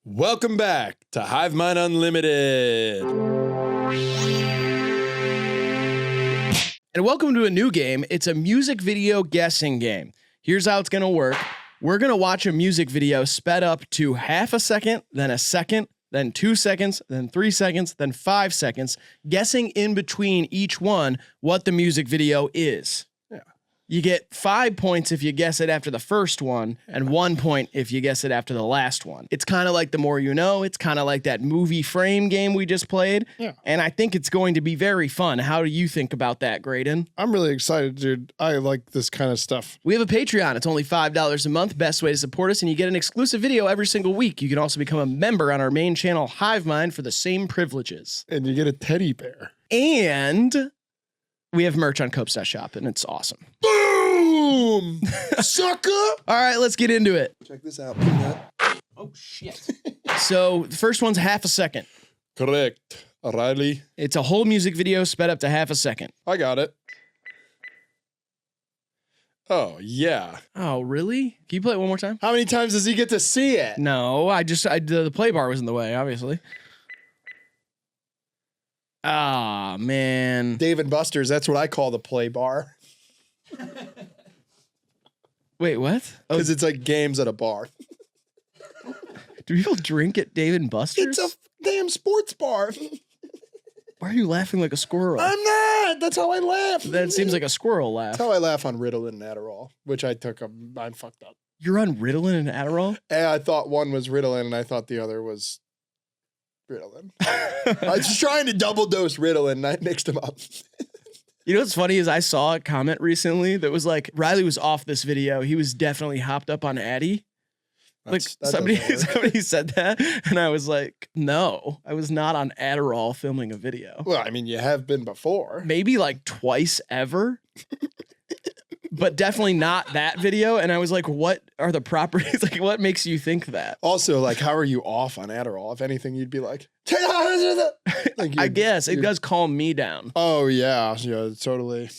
Welcome back to HIVEMIND Unlimited. And welcome to a new game. It's a music video guessing game. Here's how it's going to work. We're going to watch a music video sped up to half a second, then 2 seconds, then 3 seconds, then 5 seconds, guessing in between each one what the music video is. You get 5 points if you guess it after the first one, and 1 point if you guess it after the last one. It's kind of like The More You Know. It's kind of like that movie frame game we just played. Yeah. And I think it's going to be very fun. How do you think about that, Graydon? I'm really excited, dude. I like this kind of stuff. We have a Patreon. It's only $5 a month. Best way to support us, and you get an exclusive video every single week. You can also become a member on our main channel, HIVEMIND, for the same privileges. And you get a teddy bear. And we have merch on Cope.shop, and it's awesome. Boom! Sucker! All right, let's get into it. Check this out, Peanut. Oh, shit. So the first one's half a second. Correct. Riley. It's a whole music video sped up to half a second. I got it. Oh, yeah. Oh, really? Can you play it one more time? How many times does he get to see it? No, the play bar was in the way, obviously. Ah, man. Dave and Buster's, that's what I call the play bar. Wait, what? Because it's like games at a bar. Do people drink at Dave & Buster's? It's a damn sports bar. Why are you laughing like a squirrel? I'm not. That's how I laugh. That seems like a squirrel laugh. That's how I laugh on Ritalin and Adderall, which I took. I'm fucked up. You're on Ritalin and Adderall? And I thought one was Ritalin and I thought the other was Ritalin. I was trying to double dose Ritalin and I mixed them up. You know what's funny is I saw a comment recently that was like, Riley was off this video. He was definitely hopped up on Addy. Like somebody said that, and I was like, no, I was not on Adderall filming a video. Well, I mean, you have been before. Maybe like twice ever, but definitely not that video. And I was like, what are the properties? Like, what makes you think that? Also, like, how are you off on Adderall? If anything, you'd be like, like I guess it does calm me down. Oh, yeah, totally.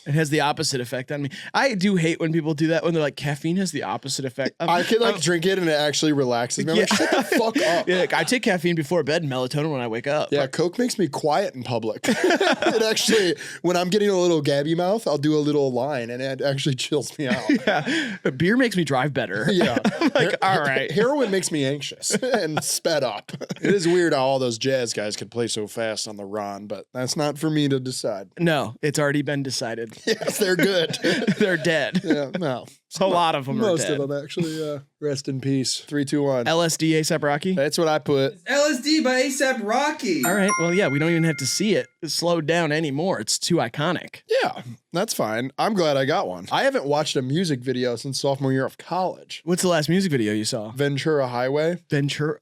It has the opposite effect on me. I do hate when people do that when they're like, caffeine has the opposite effect. I can like drink it and it actually relaxes me. I'm like, shut the fuck up. Yeah, like, I take caffeine before bed and melatonin when I wake up. Yeah, Coke makes me quiet in public. It actually, when I'm getting a little gabby mouth, I'll do a little line and it actually chills me out. Yeah, but beer makes me drive better. Yeah. I'm like, all right. Heroin makes me anxious and sped up. It is weird how all those jazz guys could play so fast on the run, but that's not for me to decide. No, it's already been decided. Yes, they're good. They're dead. Yeah, no. A lot of them are Most dead. of them, actually. Rest in peace. 3, 2, 1. LSD ASAP Rocky? That's what I put. LSD by ASAP Rocky. All right. Well, yeah, we don't even have to see it slowed down anymore. It's too iconic. Yeah, that's fine. I'm glad I got one. I haven't watched a music video since sophomore year of college. What's the last music video you saw? Ventura Highway. Ventura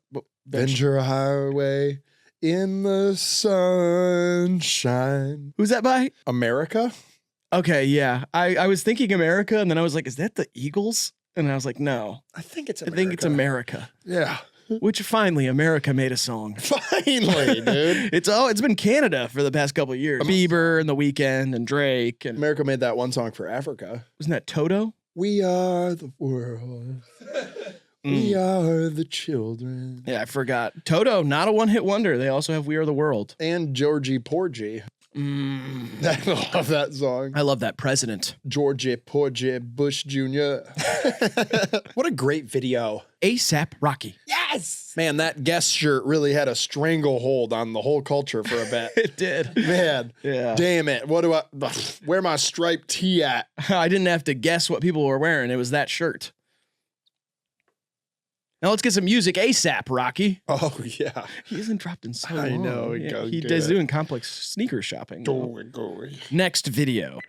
Highway in the sunshine. Who's that by? America? Okay, yeah. I was thinking America, and then I was like, is that the Eagles? And I was like, no. I think it's I America. think it's America. Yeah. Which finally, America made a song. Finally, dude. It's been Canada for the past couple of years. Bieber and The Weeknd and Drake. And America made that one song for Africa. wasn't that Toto? We are the world. We are the children. Yeah, I forgot. Toto, not a one-hit wonder. They also have We Are the World. And Georgie Porgy. I love that song. I love that president. Georgie Porgy Bush Jr. What a great video. ASAP Rocky. Yes! Man, that guest shirt really had a stranglehold on the whole culture for a bit. It did. Man, Yeah. damn it. What do where my striped tee at? I didn't have to guess what people were wearing. It was that shirt. Now let's get some music ASAP, Rocky. Oh, yeah. He hasn't dropped in so long. I know. Yeah, he does doing complex sneaker shopping. Go. Next video.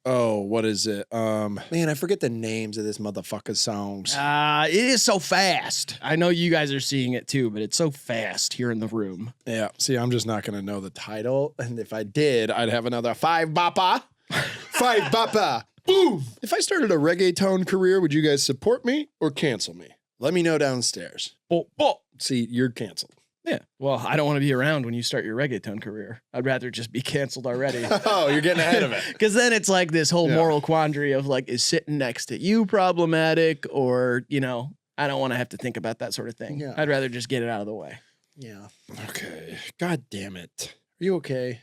Oh, what is it? Man, I forget the names of this motherfucker's songs. It is so fast. I know you guys are seeing it too, but it's so fast here in the room. Yeah, see, I'm just not going to know the title. And if I did, I'd have another 5 bappa. 5 bappa. Boom! If I started a reggaeton career, would you guys support me or cancel me? Let me know downstairs. See, you're canceled. Yeah. Well, I don't want to be around when you start your reggaeton career. I'd rather just be canceled already. Oh, you're getting ahead of it. Because then it's like this whole moral quandary of like, is sitting next to you problematic or, you know, I don't want to have to think about that sort of thing. Yeah. I'd rather just get it out of the way. Yeah. Okay. God damn it. Are you okay?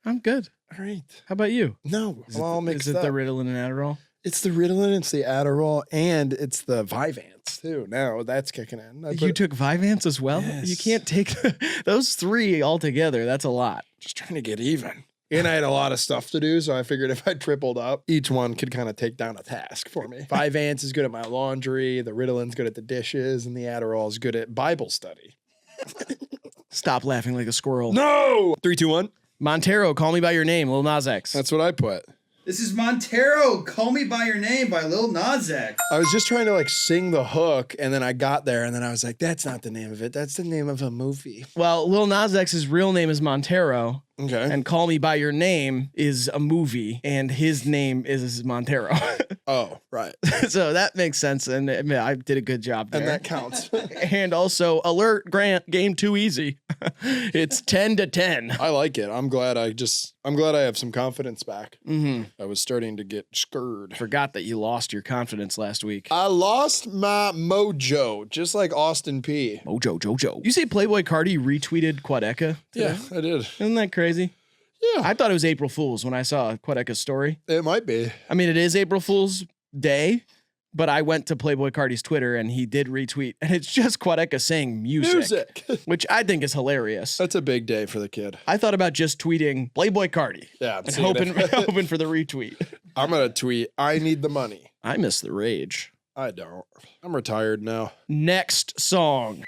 I'm good. All right. How about you? No, I'm all mixed Is it up. the Ritalin and Adderall? It's the Ritalin, it's the Adderall, and it's the Vyvanse too. Now that's kicking in. You took Vyvanse as well? Yes. You can't take those three all together. That's a lot. Just trying to get even. And I had a lot of stuff to do, so I figured if I tripled up, each one could kind of take down a task for me. Vyvanse is good at my laundry, the Ritalin's good at the dishes, and the Adderall is good at Bible study. Stop laughing like a squirrel. No! 3, 2, 1. Montero, Call Me By Your Name, Lil Nas X. That's what I put. This is Montero, Call Me By Your Name by Lil Nas X. I was just trying to like sing the hook, and then I got there, and then I was like, that's not the name of it. That's the name of a movie. Well, Lil Nas X's real name is Montero, Okay. and Call Me By Your Name is a movie, and his name is Montero. Oh, right. So that makes sense, and I mean, I did a good job there. And that counts. And also, alert, Grant, game too easy. It's 10-10. I like it. I'm glad I have some confidence back. Mm-hmm. I was starting to get scared. Forgot that you lost your confidence last week. I lost my mojo, just like Austin P. Mojo Jojo. You say Playboy Cardi retweeted Quadeca today? Yeah, I did. Isn't that crazy? Yeah, I thought it was April Fool's when I saw Quadeca's story. it might be. I mean, it is April Fool's Day, but I went to Playboy Cardi's Twitter and he did retweet, and it's just Quadeca saying music. Which I think is hilarious. That's a big day for the kid. I thought about just tweeting Playboy Cardi Yeah, and hoping for the retweet. I'm gonna tweet. I need the money. I miss the rage. I don't. I'm retired now. Next song.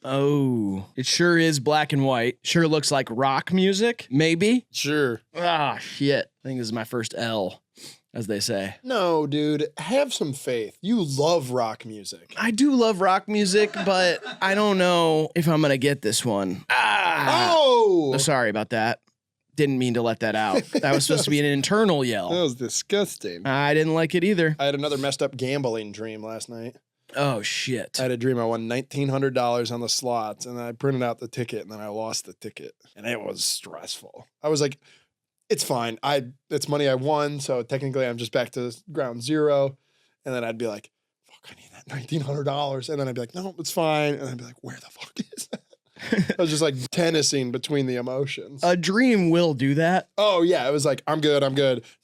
Oh, it sure is black and white. Sure looks like rock music, maybe. Sure. Ah, shit. I think this is my first L, as they say. No, dude. Have some faith. You love rock music. I do love rock music, but I don't know if I'm gonna get this one. Oh! Sorry about that. Didn't mean to let that out. That was supposed to be an internal That yell. was disgusting. I didn't like it either. I had another messed up gambling dream last night. Oh, shit. I had a dream I won $1,900 on the slots, and I printed out the ticket, and then I lost the ticket, and it was stressful. I was like, "It's fine. It's money I won, so technically I'm just back to ground zero." And then I'd be like, "Fuck, I need that $1,900," and then I'd be like, "No, it's fine," and I'd be like, "Where the fuck is that?" I was just like tennising between the emotions. A dream will do that. Oh yeah, it was like, I'm good.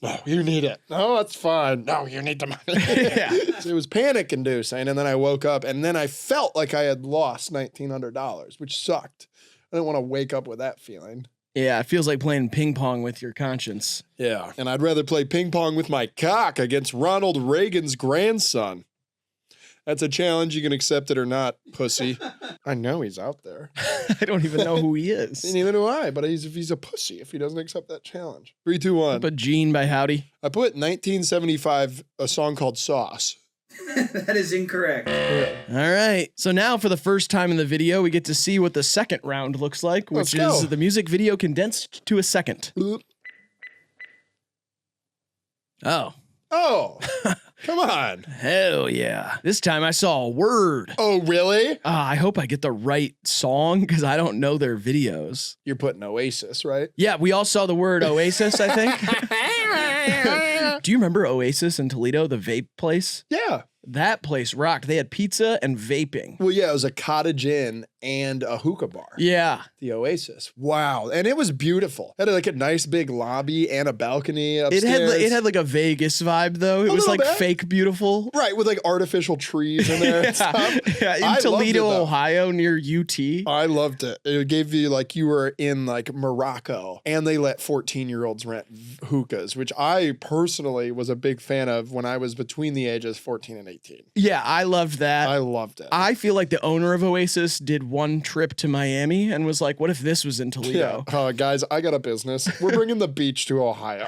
No, you need it. No, it's fine. No, you need the money. Yeah. So it was panic inducing, and then I woke up, and then I felt like I had lost $1,900, which sucked. I didn't want to wake up with that feeling. Yeah, it feels like playing ping pong with your conscience. Yeah, and I'd rather play ping pong with my cock against Ronald Reagan's grandson. That's a challenge. You can accept it or not, pussy. I know he's out there. I don't even know who he is. Neither do I, but he's a pussy if he doesn't accept that challenge. 3, 2, 1. But Gene by Howdy. I put 1975, a song called Sauce. That is incorrect. All right. So now for the first time in the video, we get to see what the second round looks like, which Let's go. is the music video condensed to a second. Bloop. Oh. Oh, come on. Hell yeah. This time I saw a word. Oh, really? I hope I get the right song because I don't know their videos. You're putting Oasis, right? Yeah, we all saw the word Oasis, I think. Do you remember Oasis in Toledo, the vape place? Yeah. That place rocked. They had pizza and vaping. Well, yeah, it was a cottage inn and a hookah bar. Yeah. The Oasis. Wow. And it was beautiful. It had like a nice big lobby and a balcony upstairs. It had like a Vegas vibe though. It was little like bit. fake beautiful. Right, with like artificial trees in there and stuff. Yeah, I in loved Toledo, it, though. Ohio, near UT. I loved it. It gave you like you were in like Morocco, and they let 14-year-olds rent hookahs, which I personally was a big fan of when I was between the ages 14 and 18. Yeah, I loved that. I loved it. I feel like the owner of Oasis did one trip to Miami and was like, what if this was in Toledo? Yeah. Guys, I got a business. We're bringing the beach to Ohio.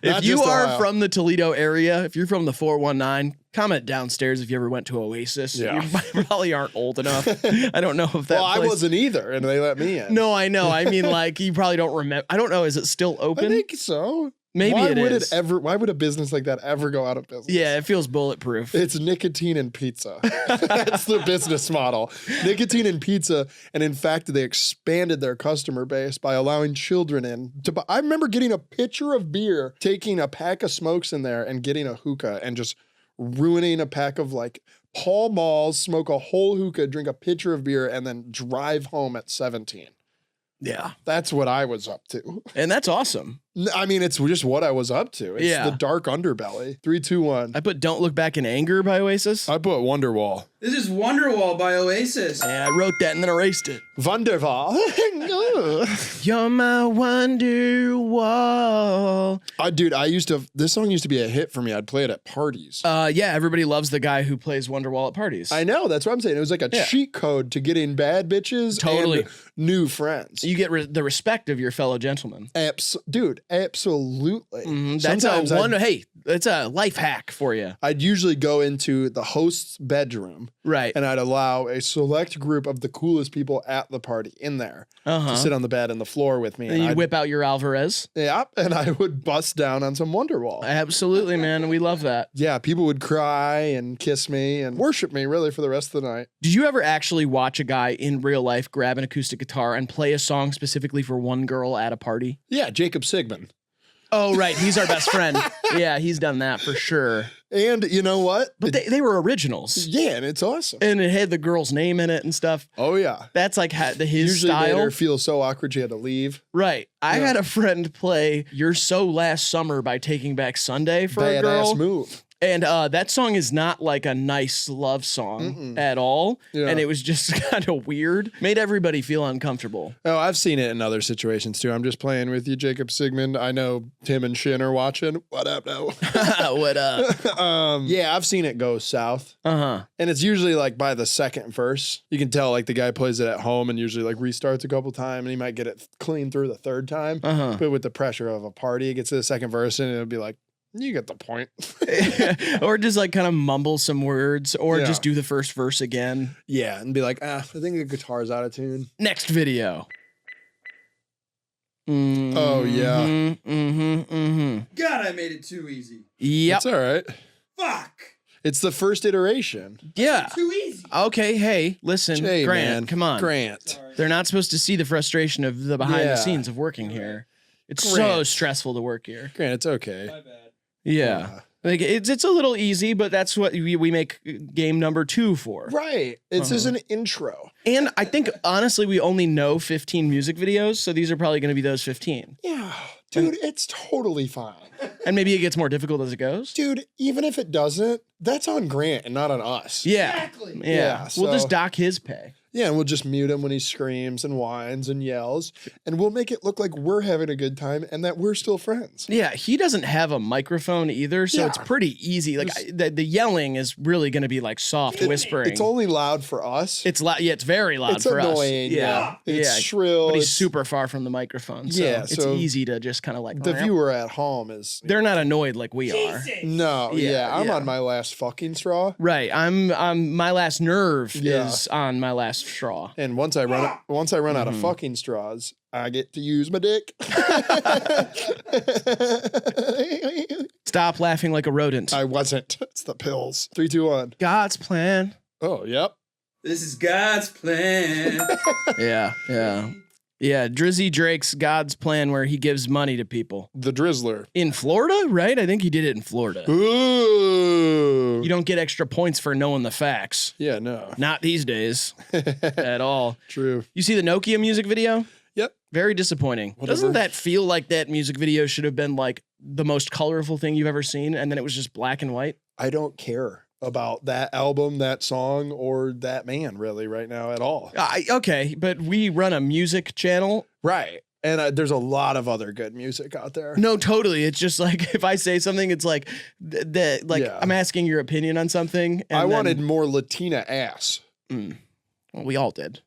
If you are from the Toledo area, if you're from the 419, comment downstairs if you ever went to Oasis. Yeah. You probably aren't old enough. I don't know if that Well, I place- wasn't either, and they let me in. No, I know. I mean, like, you probably don't remember. I don't know. Is it still I open? think so. Maybe why it would is. Why would a business like that ever go out of business? Yeah, it feels bulletproof. It's nicotine and pizza. That's the business model. Nicotine and pizza. And in fact, they expanded their customer base by allowing children in. I remember getting a pitcher of beer, taking a pack of smokes in there and getting a hookah and just ruining a pack of like Pall Malls, smoke a whole hookah, drink a pitcher of beer, and then drive home at 17. Yeah. That's what I was up to. And that's awesome. I mean, it's just what I was up to. It's the dark underbelly. 3, 2, 1. I put Don't Look Back in Anger by Oasis. I put Wonderwall. This is Wonderwall by Oasis. Yeah, I wrote that and then erased it. Wonderwall. You're my Wonderwall. Dude, this song used to be a hit for me. I'd play it at parties. Yeah, everybody loves the guy who plays Wonderwall at parties. I know, that's what I'm saying. It was like a cheat code to getting bad bitches and new friends. You get the respect of your fellow gentlemen. Dude, absolutely. That's it's a life hack for you. I'd usually go into the host's bedroom. Right. And I'd allow a select group of the coolest people at the party in there to sit on the bed and the floor with me. And you whip out your Alvarez. Yeah, and I would bust down on some Wonderwall. Absolutely, man. We love that. Yeah, people would cry and kiss me and worship me really for the rest of the night. Did you ever actually watch a guy in real life grab an acoustic guitar and play a song specifically for one girl at a party? Yeah, Jacob Sigmund. Oh, right. He's our best friend. Yeah, he's done that for sure. And you know what? But they were originals. Yeah, and it's awesome. And it had the girl's name in it and stuff. Oh, yeah. That's like his Usually style. Made her feel so awkward she had to leave. Right. I had a friend play You're So Last Summer by Taking Back Sunday for a girl. Badass move. And that song is not like a nice love song at all. Yeah. And it was just kind of weird. Made everybody feel uncomfortable. Oh, I've seen it in other situations too. I'm just playing with you, Jacob Sigmund. I know Tim and Shin are watching. What up, no? What up? Yeah, I've seen it go south. And it's usually like by the second verse. You can tell like the guy plays it at home and usually like restarts a couple times and he might get it clean through the third time. But with the pressure of a party, it gets to the second verse and it'll be like, you get the point. Or just like kind of mumble some words or just do the first verse again. Yeah, and be like, I think the guitar's out of tune. Next video. Oh, yeah. God, I made it too easy. Yep. It's all right. Fuck. It's the first iteration. Yeah. Too easy. Okay, hey, listen, Hey, Grant, man. come on. Grant. They're not supposed to see the frustration of the behind the scenes of working here. It's so stressful to work here. Grant, it's okay. My bad. Yeah. Like it's a little easy, but that's what we make game number 2 for. Right. It's just an intro. And I think, honestly, we only know 15 music videos, so these are probably going to be those 15. Yeah. Dude, it's totally fine. And maybe it gets more difficult as it goes. Dude, even if it doesn't, that's on Grant and not on us. Yeah. Exactly. Yeah. Yeah, We'll just so- dock his pay. Yeah, and we'll just mute him when he screams and whines and yells, and we'll make it look like we're having a good time and that we're still friends. Yeah, he doesn't have a microphone either, so it's pretty easy. Like the yelling is really going to be like soft whispering. It's only loud for us. It's loud. Yeah, it's very loud It's for annoying. us. Yeah, It's shrill. But he's It's- super far from the microphone, so Yeah, it's so easy to just kind of like the viewer at home is They're not annoyed like we are. no. Yeah, I'm yeah. on my last fucking straw. Right. I'm my last nerve is on my last straw. And once I run out of fucking straws, I get to use my dick. Stop laughing like a rodent. I wasn't. It's the pills. 3, 2, 1. God's plan. Oh, yep. This is God's plan. Yeah. Yeah, Drizzy Drake's God's Plan, where he gives money to people. The Drizzler. In Florida, right? I think he did it in Florida. Ooh. You don't get extra points for knowing the facts. Yeah, no. Not these days at all. True. You see the Nokia music video? Yep. Very disappointing. Whatever. Doesn't that feel like that music video should have been like the most colorful thing you've ever seen, and then it was just black and white? I don't care about that album, that song, or that man really right now at all. Okay, but we run a music channel. Right. And there's a lot of other good music out there. No, totally. It's just like if I say something, it's like I'm asking your opinion on something. And I wanted more Latina ass. Well, we all did.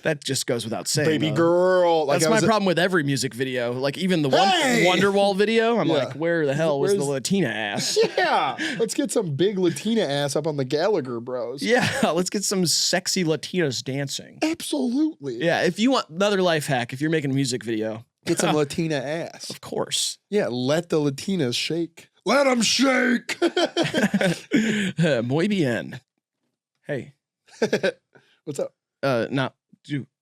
That just goes without saying. Baby though. girl. Like That's my problem with every music video. Like even the Hey! Wonderwall video, I'm Yeah. like, where the hell was the Where's- Latina ass? Yeah. Let's get some big Latina ass up on the Gallagher bros. Yeah, let's get some sexy Latinas dancing. Absolutely. Yeah, if you want another life hack, if you're making a music video, Get some Latina ass. Of course. Yeah, let the Latinas shake. Let them shake. Muy bien. Hey. What's up? Not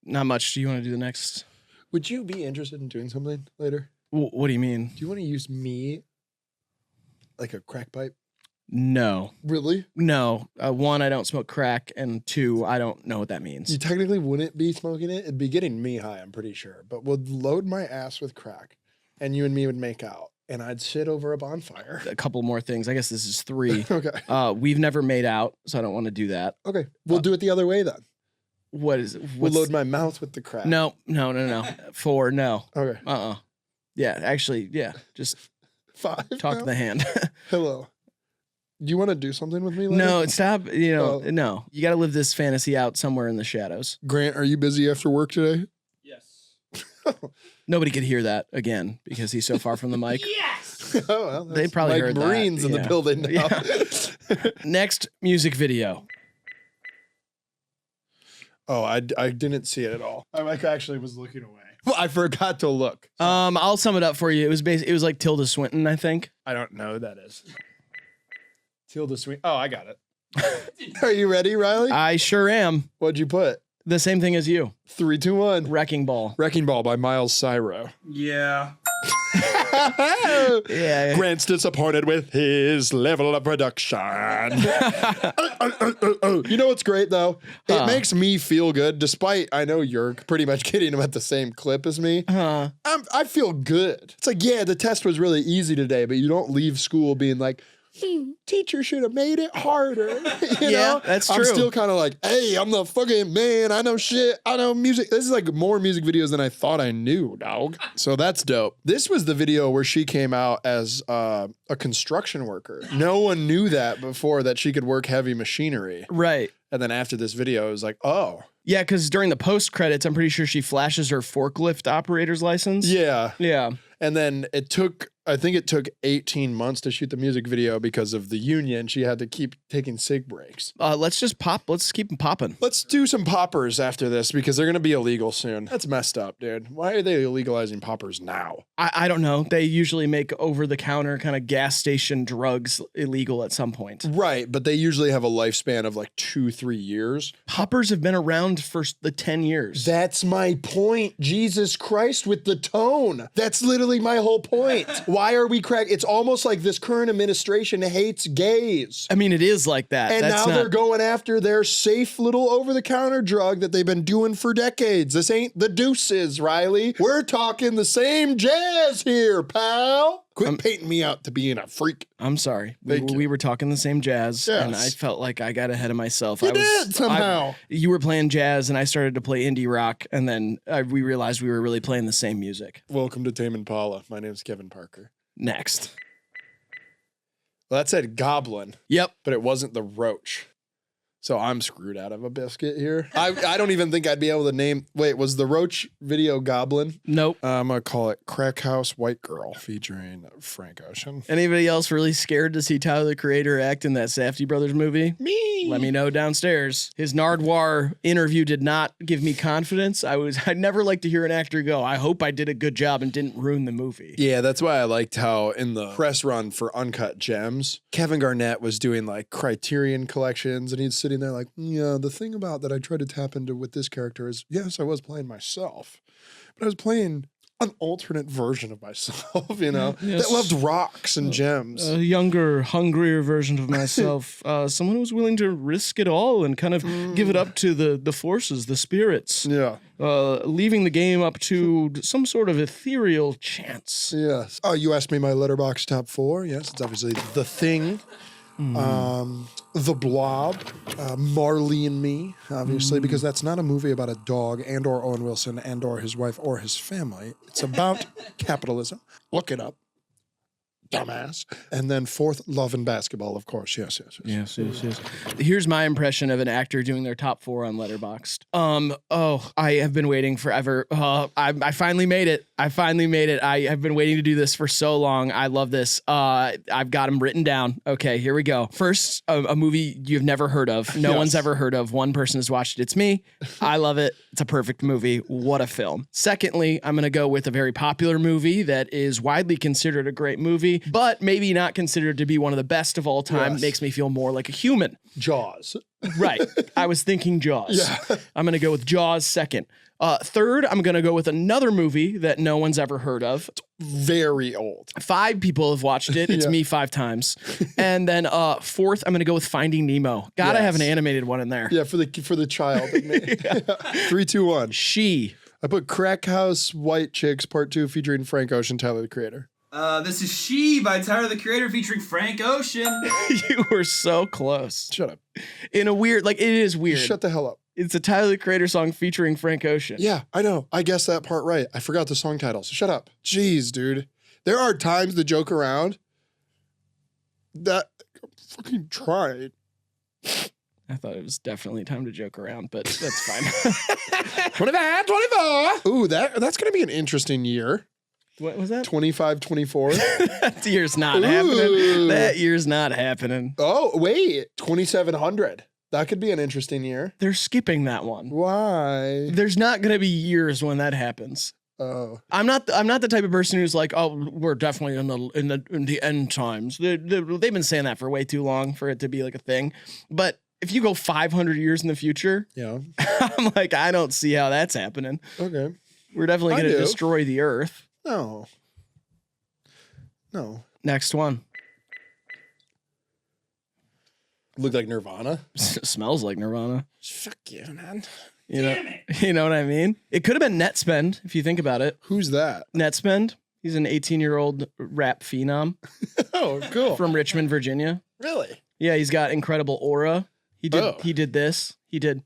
much. Do you want to do the next? Would you be interested in doing something later? What do you mean? Do you want to use me like a crack pipe? No. Really? No. One, I don't smoke crack, and two, I don't know what that means. You technically wouldn't be smoking it. It'd be getting me high, I'm pretty sure. But would load my ass with crack, and you and me would make out, and I'd sit over a bonfire. A couple more things. I guess this is 3. Okay. We've never made out, so I don't want to do that. Okay. We'll do it the other way then. We'll load my mouth with the crack. No. 4, no. Okay. Yeah, actually, yeah. Just 5. talk to the hand. Hello. Do you want to do something with me later? No, stop. No. You got to live this fantasy out somewhere in the shadows. Grant, are you busy after work today? Yes. Nobody could hear that again because he's so far from the mic. Yes. Oh, well, They probably heard that. Marines in the Yeah. building now. Yeah. Next music video. Oh, I didn't see it at all. I actually was looking away. Well, I forgot to look. I'll sum it up for you. It was like Tilda Swinton, I think. I don't know who that is. Tilda Swinton. Oh, I got it. Are you ready, Riley? I sure am. What'd you put? The same thing as you. 3, 2, 1. Wrecking Ball. Wrecking Ball by Miles Cyrus. Yeah. Yeah. Grant's disappointed with his level of production. You know what's great though? It makes me feel good, despite I know you're pretty much getting him at the same clip as me. I feel good. It's like, yeah, the test was really easy today, but you don't leave school being like, teacher should have made it harder. you know? That's true. I'm still kind of like, hey, I'm the fucking man. I know shit. I know music. This is like more music videos than I thought I knew, dog. So that's dope. This was the video where she came out as a construction worker. No one knew that before, that she could work heavy machinery. Right. And then after this video, it was like, oh. Yeah, because during the post credits, I'm pretty sure she flashes her forklift operator's license. Yeah. Yeah. And then I think it took 18 months to shoot the music video because of the union. She had to keep taking sig breaks. Let's keep them popping. Let's do some poppers after this because they're going to be illegal soon. That's messed up, dude. Why are they legalizing poppers now? I don't know. They usually make over-the-counter kind of gas station drugs illegal at some point. Right, but they usually have a lifespan of like 2-3 years. Poppers have been around for the 10 years. That's my point. Jesus Christ with the tone. That's literally my whole point. Why are we It's almost like this current administration hates gays. I mean, it is like that. And now they're going after their safe little over-the-counter drug that they've been doing for decades. This ain't the deuces, Riley. We're talking the same jazz here, pal. Quit painting me out to being a freak. I'm sorry. Thank you. We were talking the same jazz, Yes. and I felt like I got ahead of myself. You did somehow. You were playing jazz, and I started to play indie rock, and then we realized we were really playing the same music. Welcome to Tame Impala. My name's Kevin Parker. Next. Well, that said goblin. Yep. But it wasn't the roach. So I'm screwed out of a biscuit here. I don't even think I'd be able to name. Wait, was the roach video goblin? Nope. I'm going to call it Crack House White Girl featuring Frank Ocean. Anybody else really scared to see Tyler, the Creator, act in that Safdie Brothers movie? Me. Let me know downstairs. His Nardwuar interview did not give me confidence. I'd never like to hear an actor go, I hope I did a good job and didn't ruin the movie. Yeah, that's why I liked how in the press run for Uncut Gems, Kevin Garnett was doing like Criterion collections, and he's sitting there like, yeah, the thing about that I tried to tap into with this character is, yes, I was playing myself, but I was playing an alternate version of myself, you know, Yes. that loved rocks and gems. A younger, hungrier version of myself. Someone who was willing to risk it all and kind of give it up to the forces, the spirits. Yeah. Leaving the game up to some sort of ethereal chance. Yes. Oh, you asked me my Letterboxd top 4. Yes, it's obviously The Thing, The Blob, Marley and Me, obviously, because that's not a movie about a dog and or Owen Wilson and or his wife or his family. It's about capitalism. Look it up. dumbass. And then fourth, Love and Basketball, of course. Yes. Yes. Here's my impression of an actor doing their top 4 on Letterboxd. I have been waiting forever. I finally made it. I have been waiting to do this for so long. I love this. I've got them written down. Okay, here we go. First, a movie you've never heard of. No one's ever heard of. One person has watched it. It's me. I love it. It's a perfect movie. What a film. Secondly, I'm going to go with a very popular movie that is widely considered a great movie, but maybe not considered to be one of the best of all time. Yes. Makes me feel more like a human. Jaws. Right. I was thinking Jaws. Yeah. I'm going to go with Jaws second. Third, I'm going to go with another movie that no one's ever heard of. Very old. 5 people have watched it. It's me 5 times. And then fourth, I'm going to go with Finding Nemo. Gotta have an animated one in there. Yeah, for the child. 3, 2, 1. She. I put Crack House White Chicks Part 2 featuring Frank Ocean, Tyler, the Creator. This is She by Tyler, the Creator, featuring Frank Ocean. You were so close. Shut up. In a weird, like, it is weird. Shut the hell up. It's a Tyler, the Creator song featuring Frank Ocean. Yeah, I know. I guessed that part right. I forgot the song title, so shut up. Jeez, dude. There are times to joke around that fucking tried. I thought it was definitely time to joke around, but that's fine. 25, 24. Ooh, that's going to be an interesting year. What was that? 25, 24. That year's not happening. That year's not happening. Oh, wait. 2700. That could be an interesting year. They're skipping that one. Why? There's not going to be years when that happens. Oh. I'm not the type of person who's like, oh, we're definitely in the end times. They've been saying that for way too long for it to be like a thing. But if you go 500 years in the future, Yeah. I'm like, I don't see how that's happening. Okay. We're definitely going to do. destroy the earth. No. Next one. Look like Nirvana. Smells like Nirvana. Fuck you, man. You know what I mean? It could have been Netspend if you think about it. Who's that? Netspend. He's an 18-year-old rap phenom Oh, cool. from Richmond, Virginia. Really? Yeah, he's got incredible aura. He did this. He did.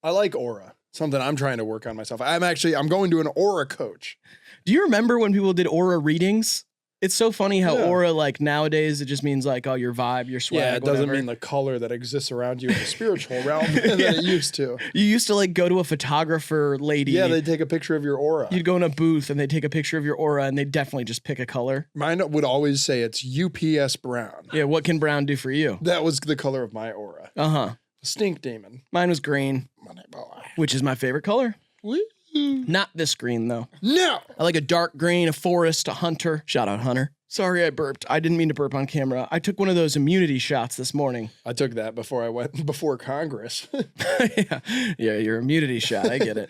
I like aura. Something I'm trying to work on myself. I'm going to an aura coach. Do you remember when people did aura readings? It's so funny how aura, like nowadays, it just means like, oh, your vibe, your swag. Yeah, it doesn't whatever. mean the color that exists around you in the spiritual realm that it used to. You used to like go to a photographer lady. Yeah, they take a picture of your aura. You'd go in a booth and they take a picture of your aura and they definitely just pick a color. Mine would always say it's UPS brown. Yeah, what can brown do for you? That was the color of my aura. Uh-huh. Stink demon. Mine was green, Money boy. which is my favorite color. Woo. Not this green, though. No. I like a dark green, a forest, a hunter. Shout out, Hunter. Sorry I burped. I didn't mean to burp on camera. I took one of those immunity shots this morning. I took that before I went before Congress. Yeah, your immunity shot. I get it.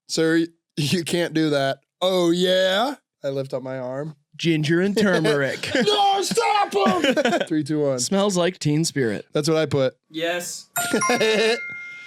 Sir, you can't do that. Oh, yeah? I lift up my arm. Ginger and turmeric. No, stop him! 3, 2, 1. Smells like Teen Spirit. That's what I put. Yes.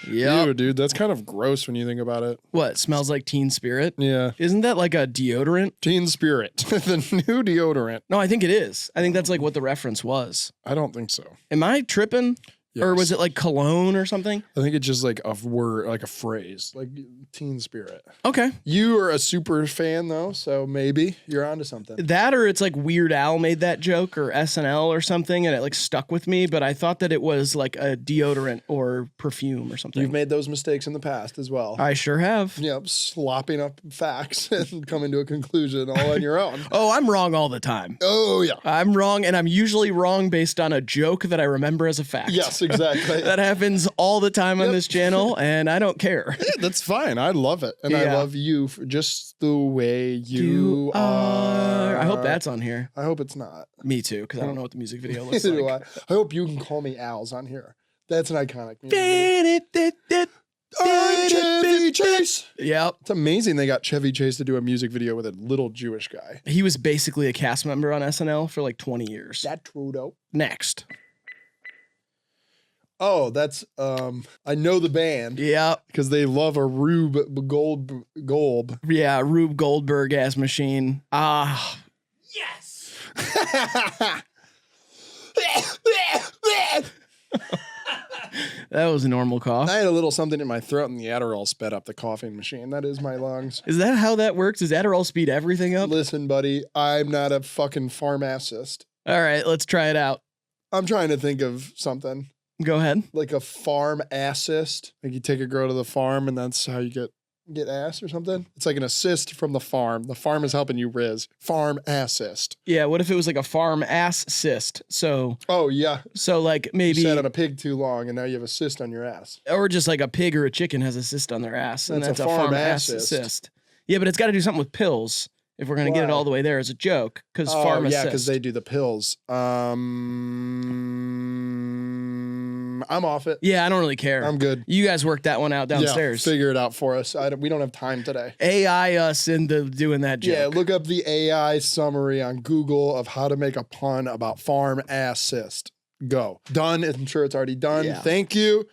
Yeah. Ew, dude, that's kind of gross when you think about it. What? Smells like Teen Spirit? Yeah. Isn't that like a deodorant? Teen Spirit, the new deodorant. No, I think it is. I think that's like what the reference was. I don't think so. Am I tripping? Or was it like cologne or something? I think it's just like a word, like a phrase, like Teen Spirit. Okay. You are a super fan though, so maybe you're onto something. That or it's like Weird Al made that joke or SNL or something and it like stuck with me, but I thought that it was like a deodorant or perfume or something. You've made those mistakes in the past as well. I sure have. Yep, slopping up facts and coming to a conclusion all on your own. Oh, I'm wrong all the time. Oh yeah. I'm wrong, and I'm usually wrong based on a joke that I remember as a fact. Yes, exactly. That happens all the time on this channel, and I don't care. Yeah, that's fine. I love it. And I Yeah. love you for just the way you are. I hope that's on here. I hope it's not. Me too, because I don't know what the music video looks Neither do like. I hope you can call me Al's on here. That's an iconic music video. I'm Chevy Chase. Yep. It's amazing they got Chevy Chase to do a music video with a little Jewish guy. He was basically a cast member on SNL for like 20 years. That Trudeau. Next. Oh, that's I know the band Yep. because they love a Rube Gold. Yeah, Rube Goldberg ass machine. Yes. That was a normal cough. I had a little something in my throat and the Adderall sped up the coughing machine. That is my lungs. Is that how that works? Does Adderall speed everything up? Listen, buddy, I'm not a fucking pharmacist. All right, let's try it out. I'm trying to think of something. Go ahead. Like a farm assist. Like you take a girl to the farm and that's how you get ass or something. It's like an assist from the farm. The farm is helping you riz. Farm assist. Yeah, what if it was like a farm ass cyst? So, Oh, yeah. like maybe, You sat on a pig too long and now you have a cyst on your ass. or just like a pig or a chicken has a cyst on their ass. And That's that's a a farm farm ass assist. cyst. Yeah, but it's got to do something with pills if we're going to get it Why? all the way there as a joke. Because Oh, farm yeah, assist. because they do the pills. I'm off it. Yeah, I don't really care. I'm good. You guys worked that one out downstairs. Yeah, figure it out for us. We don't have time today. AI us into doing that joke. Yeah, look up the AI summary on Google of how to make a pun about farm assist. Go. Done. I'm sure it's already done. Yeah. Thank you.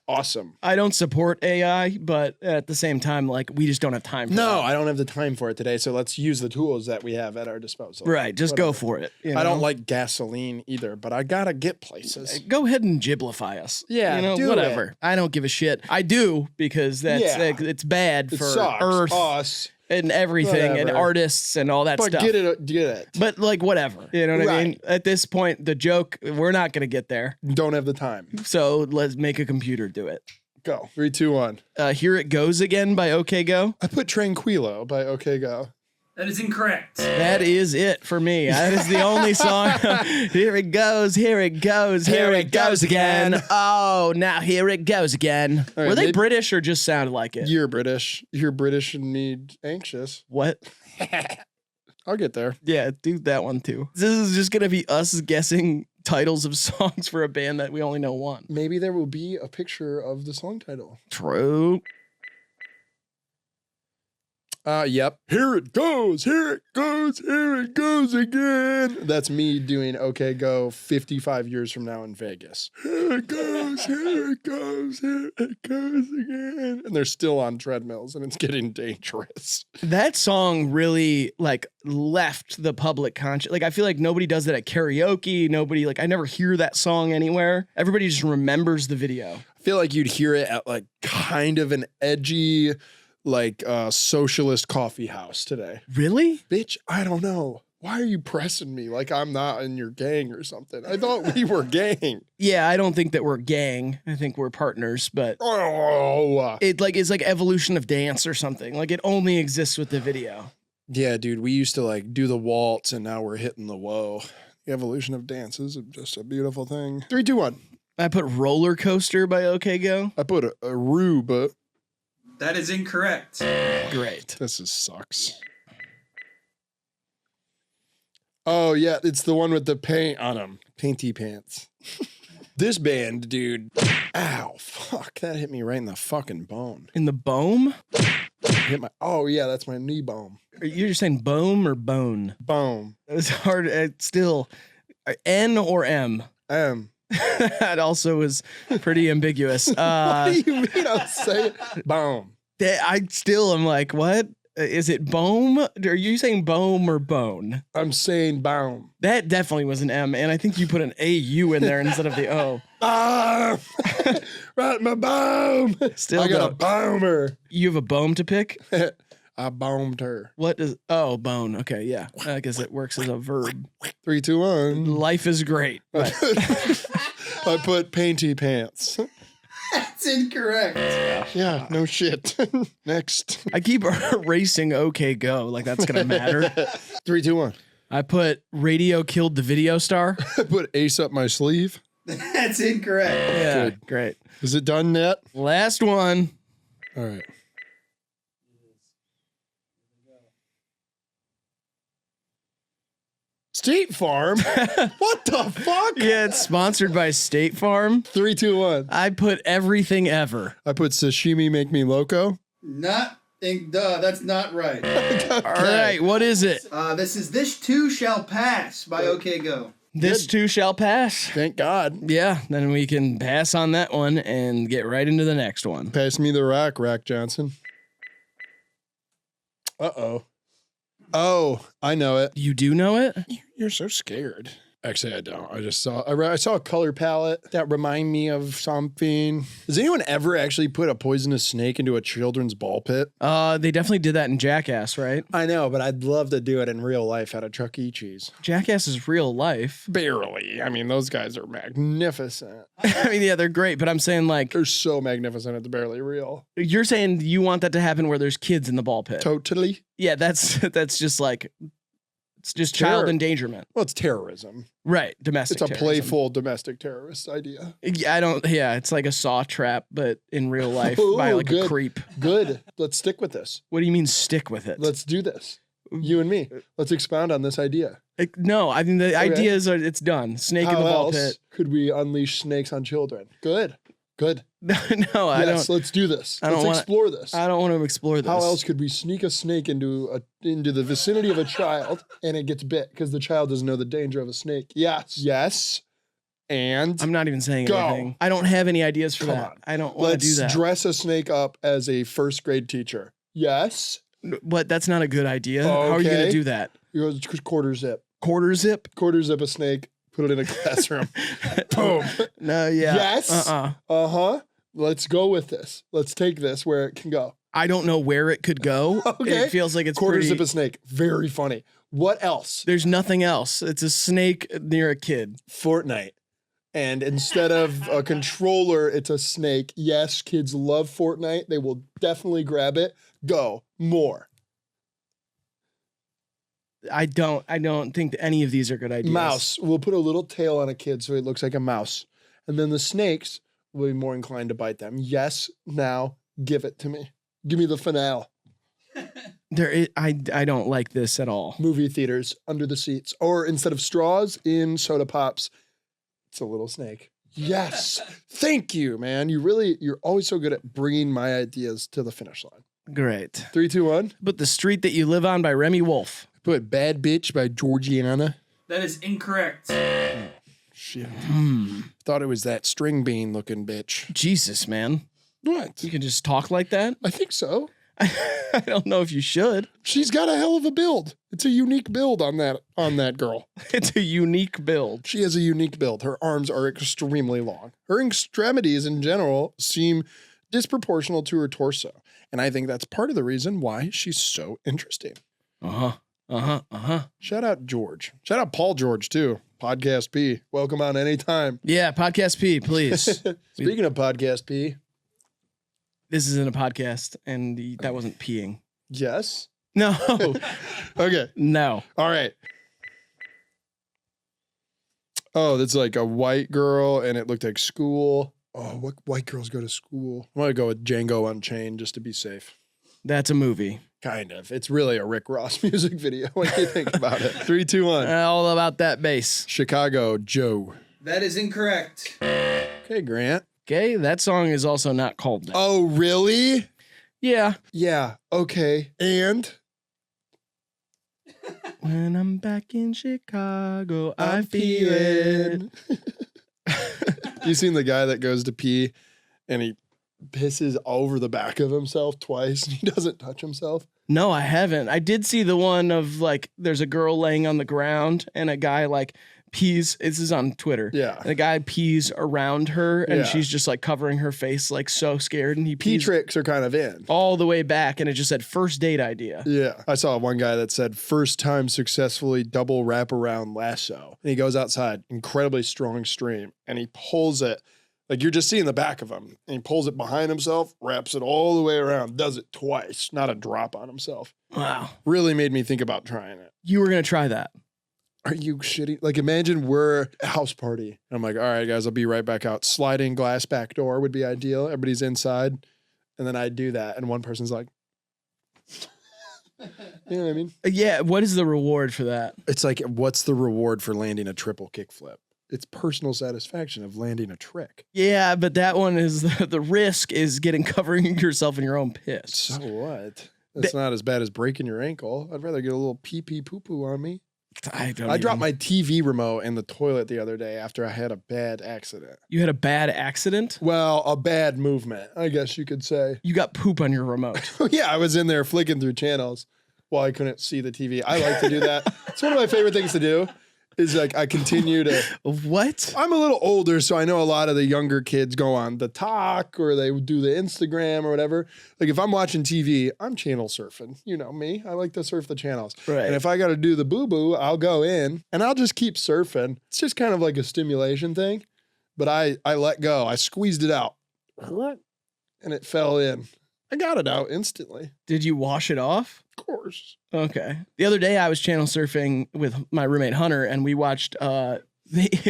Awesome. I don't support AI, but at the same time, like, we just don't have time for No, that. I don't have the time for it today, so let's use the tools that we have at our disposal. Right, just go for it. you I don't know? like gasoline either, but I gotta get places. Go ahead and giblify us. Yeah, you know, do whatever. I don't give a shit. I do because that's Yeah. like, it's bad It for sucks. Earth Us. and everything and Whatever. artists and all that But stuff. get it. But like whatever, you know what I mean? Right. At this point, the joke, we're not gonna get there. Don't have the time. So let's make a computer do it. Go. 3, 2, 1. Here It Goes Again by OK Go. I put Tranquilo by OK Go. That is incorrect. That is it for me. That is the only song. Here it goes, here it goes, here it goes again. Oh, now here it goes again. All right, Were they maybe- British or just sounded like it? You're British. You're British and need anxious. What? I'll get there. Yeah, do that one too. This is just gonna be us guessing titles of songs for a band that we only know one. Maybe there will be a picture of the song title. True. Yep. Here it goes. Here it goes. Here it goes again. That's me doing OK Go 55 years from now in Vegas. Here it goes. Here it goes. Here it goes again. And they're still on treadmills and it's getting dangerous. That song really like left the public conscious. Like I feel like nobody does that at karaoke. Nobody like I never hear that song anywhere. Everybody just remembers the video. I feel like you'd hear it at like kind of an edgy, like socialist coffee house today. Really? Bitch, I don't know. Why are you pressing me like I'm not in your gang or something? I thought we were gang. Yeah, I don't think that we're gang. I think we're partners, but Oh. it like is like evolution of dance or something. Like it only exists with the video. Yeah, dude, we used to like do the waltz and now we're hitting the whoa. The evolution of dance is just a beautiful thing. 3, 2, 1. I put Roller Coaster by OK Go. I put a Rube. That is incorrect. Great. This sucks. Oh, yeah, it's the one with the paint on them. Painty pants. This band, dude. Ow, fuck. That hit me right in the fucking bone. In the bone? Hit my. Oh, yeah, that's my knee bone. You're just saying bone or bone? Bone. It's hard. It's still N or M. That also is pretty ambiguous. What do you mean I'm saying? Bone. I still am like, what? Is it bone? Are you saying bone or bone? I'm saying bone. That definitely was an M, and I think you put an AU in there instead of the O. Ah! Right, my bone. Still I got a don't. boner. You have a bone to pick? I bombed her. What is? Oh, bone. Okay, yeah. I guess it works as a verb. 3, 2, 1. Life is great. But I put painty pants. That's incorrect. Yeah, no shit. Next. I keep erasing OK Go like that's gonna matter. 3, 2, 1. I put Radio Killed the Video Star. I put ace up my sleeve. That's incorrect. Yeah, Good. great. Is it done yet? Last one. All right. State Farm? What the fuck? Yeah, it's sponsored by State Farm. 3, 2, 1. I put Everything Ever. I put sashimi make me loco. That's not right. All right, what is it? This is This Too Shall Pass by OK Go. This too shall pass. Thank God. Yeah, then we can pass on that one and get right into the next one. Pass me the rock, Rack Johnson. Uh-oh. Oh, I know it. You do know it? You're so scared. Actually, I don't. I saw a color palette that remind me of something. Has anyone ever actually put a poisonous snake into a children's ball pit? They definitely did that in Jackass, right? I know, but I'd love to do it in real life at a Chuck E. Cheese. Jackass is real life. Barely. I mean, those guys are magnificent. I mean, yeah, they're great, but I'm saying like They're so magnificent, it's barely real. you're saying you want that to happen where there's kids in the ball pit. Totally. Yeah, that's just like it's just Terror. child endangerment. Well, it's terrorism. Right, domestic It's a terrorism. playful domestic terrorist idea. Yeah, it's like a saw trap, but in real life by Ooh, like good. a creep. Good. Let's stick with this. What do you mean stick with it? Let's do this. You and me. Let's expound on this idea. No, I mean the ideas are it's done. Snake in the ball pit. Could we unleash snakes on children? Good. No, I Yes, don't. let's do this. I don't Let's wanna- explore this. I don't want to explore this. How else could we sneak a snake into the vicinity of a child and it gets bit because the child doesn't know the danger of a snake? Yes. Yes. And I'm not even saying Go. anything. I don't have any ideas for Come that. on. I don't want to do let's that. dress a snake up as a first grade teacher. Yes. But that's not a good idea. How are you going to Okay. do that? You go quarter zip. Quarter zip? Quarter zip a snake. Put it in a classroom. Boom. No, yeah. Yes. Uh-huh. Let's go with this. Let's take this where it can go. I don't know where it could go. Okay. It feels like it's Quarter pretty... zip a snake. Very funny. What else? There's nothing else. It's a snake near a kid. Fortnite. And instead of a controller, it's a snake. Yes, kids love Fortnite. They will definitely grab it. Go. More. I don't think that any of these are good ideas. Mouse. We'll put a little tail on a kid so it looks like a mouse. And then the snakes will be more inclined to bite them. Yes, now give it to me. Give me the finale. I don't like this at all. Movie theaters, under the seats. Or instead of straws, in soda pops, it's a little snake. Yes. Thank you, man. You're always so good at bringing my ideas to the finish line. Great. 3, 2, 1. But The Street That You Live On by Remy Wolf. Put Bad Bitch by Georgiana. That is incorrect. Shit. Thought it was that string bean looking bitch. Jesus, man. What? You can just talk like that? I think so. I don't know if you should. She's got a hell of a build. It's a unique build on that girl. It's a unique build. She has a unique build. Her arms are extremely long. Her extremities in general seem disproportional to her torso. And I think that's part of the reason why she's so interesting. Shout out George. Shout out Paul George too. Podcast P. Welcome on anytime. Yeah, Podcast P, please. Speaking of Podcast P, This isn't a podcast, and that wasn't peeing. yes. No, Okay. no. All right. Oh, that's like a white girl, and it looked like school. Oh, what white girls go to school? I'm gonna go with Django Unchained just to be safe. That's a movie. Kind of. It's really a Rick Ross music video when you think about it. 3, 2, 1. All about that bass. Chicago Joe. That is incorrect. Okay, Grant. Okay, that song is also not called that. Oh, really? Yeah. Yeah. Okay. And When I'm back in Chicago, I feel it. You seen the guy that goes to pee and he pisses over the back of himself twice and he doesn't touch himself? No, I haven't. I did see the one of like there's a girl laying on the ground and a guy like pees. This is on Twitter. Yeah. And a guy pees around her and Yeah. she's just like covering her face like so scared and he Pee pees tricks are kind of in. all the way back and it just said first date idea. Yeah. I saw one guy that said first time successfully double wraparound lasso. And he goes outside, incredibly strong stream, and he pulls it. Like you're just seeing the back of him. And he pulls it behind himself, wraps it all the way around, does it twice, not a drop on himself. Wow. Really made me think about trying it. You were going to try that. Are you shitting? Like imagine we're a house party. I'm like, all right, guys, I'll be right back out. Sliding glass back door would be ideal. Everybody's inside. And then I do that. And one person's like, you know what I mean? Yeah. What is the reward for that? It's like, what's the reward for landing a triple kickflip? It's personal satisfaction of landing a trick. Yeah, but that one is the risk is covering yourself in your own piss. So what? That's not as bad as breaking your ankle. I'd rather get a little pee poo poo on me. I dropped my TV remote in the toilet the other day after I had a bad accident. You had a bad accident? Well, a bad movement, I guess you could say. You got poop on your remote. Yeah, I was in there flicking through channels while I couldn't see the TV. I like to do that. It's one of my favorite things to do is like I continue to. What? I'm a little older, so I know a lot of the younger kids go on the talk or they do the Instagram or whatever. Like if I'm watching TV, I'm channel surfing. You know me. I like to surf the channels. Right. And if I got to do the boo-boo, I'll go in and I'll just keep surfing. It's just kind of like a stimulation thing. But I let go. I squeezed it out. And it fell in. I got it out instantly. Did you wash it off? Of course. Okay. The other day I was channel surfing with my roommate Hunter and we watched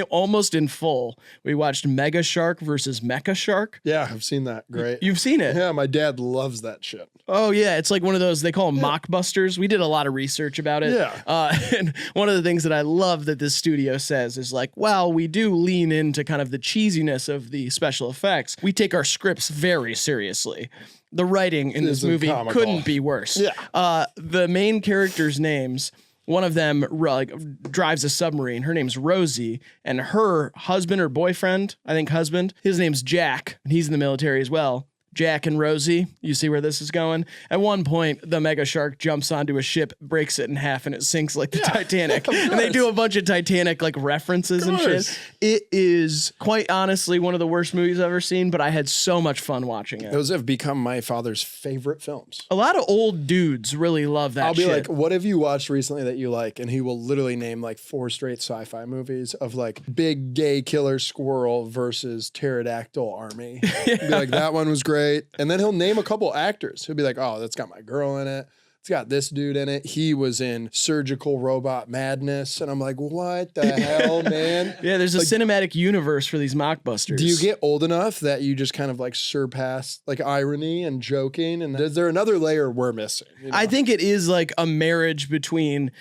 almost in full. We watched Mega Shark versus Mecha Shark. Yeah, I've seen that. Great. You've seen it? Yeah, my dad loves that shit. Oh yeah, it's like one of those, they call them mockbusters. We did a lot of research about it. Yeah. And one of the things that I love that this studio says is like, well, we do lean into kind of the cheesiness of the special effects. We take our scripts very seriously. The writing in this movie comical. couldn't be worse. Yeah. The main characters' names, one of them drives a submarine. Her name's Rosie, and her husband or boyfriend, I think husband, his name's Jack, and he's in the military as well. Jack and Rosie, you see where this is going? At one point, the mega shark jumps onto a ship, breaks it in half, and it sinks like the Titanic. And they do a bunch of Titanic like references and shit. It is quite honestly one of the worst movies I've ever seen, but I had so much fun watching it. Those have become my father's favorite films. A lot of old dudes really love that shit. I'll be like, what have you watched recently that you like? And he will literally name like 4 straight sci-fi movies of like big gay killer squirrel versus pterodactyl army. Be like, that one was great. And then he'll name a couple actors. He'll be like, oh, that's got my girl in it. It's got this dude in it. He was in Surgical Robot Madness. And I'm like, what the hell, man? Yeah, there's a cinematic universe for these mockbusters. Do you get old enough that you just kind of like surpass like irony and joking? And is there another layer we're missing? You know? I think it is like a marriage between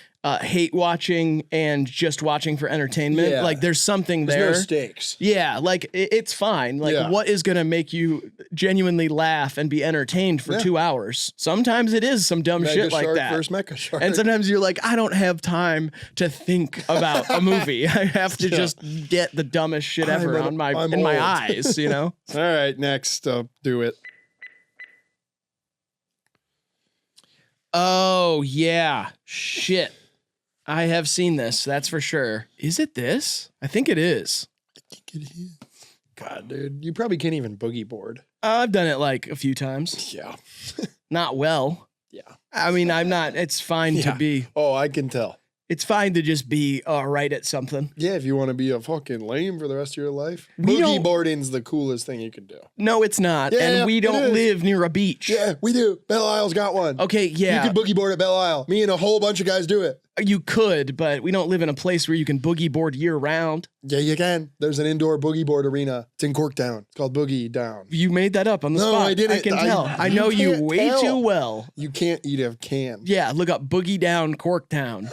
hate watching and just watching for entertainment. Yeah. Like there's something there. There's no stakes. Yeah, like it's fine. Like what is gonna make you genuinely laugh and be entertained for 2 hours? Sometimes it is some dumb shit like that. Versus Mecha Shark. And sometimes you're like, I don't have time to think about a movie. I have to just get the dumbest shit ever in my eyes, you know? All right, next up, do it. Oh yeah. Shit. I have seen this, that's for sure. Is it this? I think it is. I think it is. God, dude, you probably can't even boogie board. I've done it like a few times. Yeah. Not well. Yeah. I mean, I'm not, it's fine to be. Oh, I can tell. It's fine to just be right at something. Yeah, if you want to be a fucking lame for the rest of your life. We Boogie boarding's the coolest thing you can do. No, it's not. Yeah, and we it don't is. live near a beach. Yeah, we do. Belle Isle's got one. Okay, yeah. You can boogie board at Belle Isle. Me and a whole bunch of guys do it. You could, but we don't live in a place where you can boogie board year round. Yeah, you can. There's an indoor boogie board arena. It's in Corktown. It's called Boogie Down. You made that up on the No, spot. I didn't. I can tell. I know you can't way tell. too well. You can't eat a can. Yeah, look up Boogie Down Corktown.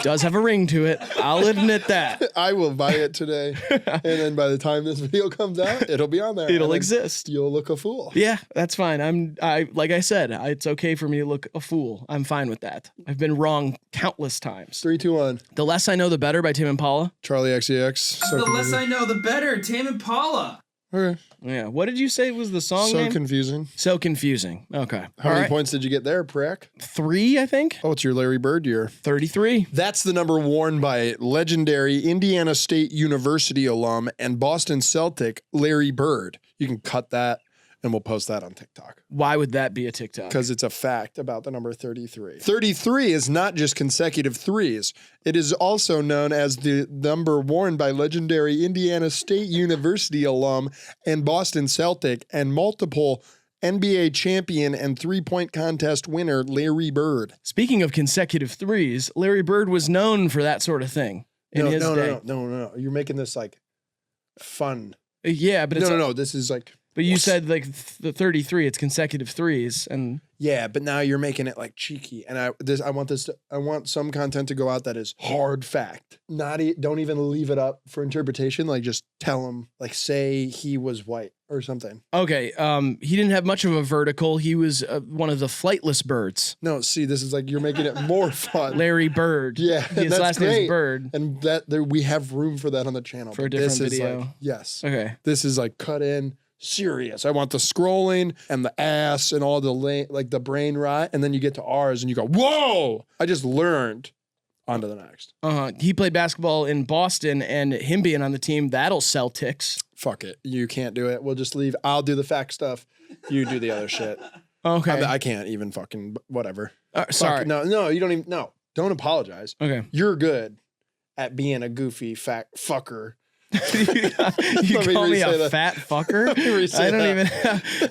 Does have a ring to it. I'll admit that. I will buy it today. And then by the time this video comes out, it'll be on there. It'll And then exist. You'll look a fool. Yeah, that's fine. Like I said, it's okay for me to look a fool. I'm fine with that. I've been wrong countless times. 3, 2, 1. The Less I Know, the Better by Tame Impala. Charlie XCX. The less I know, the better. Tame Impala. Okay. Yeah. What did you say was the song So name? confusing. So confusing. Okay. How many points did you get there, Prack? 3, I think. Oh, it's your Larry Bird year. 33. That's the number worn by legendary Indiana State University alum and Boston Celtic Larry Bird. You can cut that and we'll post that on TikTok. Why would that be a TikTok? Because it's a fact about the number 33. 33 is not just consecutive threes. It is also known as the number worn by legendary Indiana State University alum and Boston Celtic and multiple NBA champion and three-point contest winner Larry Bird. Speaking of consecutive threes, Larry Bird was known for that sort of thing in his day. No. You're making this like fun. Yeah, but it's No. This is like. But you said like the 33, it's consecutive threes, and Yeah, but now you're making it like cheeky, and I want some content to go out that is hard fact. Don't even leave it up for interpretation. Like just tell them, like say he was white or something. okay. He didn't have much of a vertical. He was one of the flightless birds. No, see, this is like you're making it more fun. Larry Bird. Yeah, his that's last great. name's Bird. And we have room for that on the channel For a but this different is video. like, yes, Okay. this is like cut in. Serious. I want the scrolling and the ass and all the like the brain rot, and then you get to ours and you go, whoa! I just learned On to the next. He played basketball in Boston, and him being on the team, that'll sell ticks. Fuck it. You can't do it. We'll just leave. I'll do the fact stuff. You do the other shit. Okay. I can't even fucking whatever. Sorry. No, you don't even. No, don't apologize. Okay. You're good at being a goofy fat fucker. You call me a fat fucker? I don't even.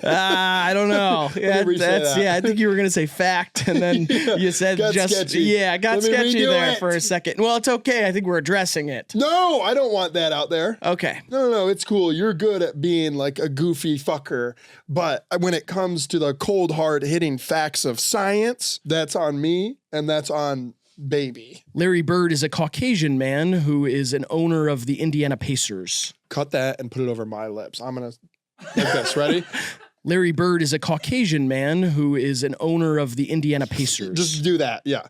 I don't know. I think you were gonna say fact, and then you said just sketchy. Yeah, got sketchy there for a second. Well, it's okay. I think we're addressing it. No, I don't want that out there. Okay. No, it's cool. You're good at being like a goofy fucker, but when it comes to the cold hard hitting facts of science, that's on me, and that's on baby. Larry Bird is a Caucasian man who is an owner of the Indiana Pacers. Cut that and put it over my lips. I'm gonna like this. Ready? Larry Bird is a Caucasian man who is an owner of the Indiana Pacers. Just do that. Yeah.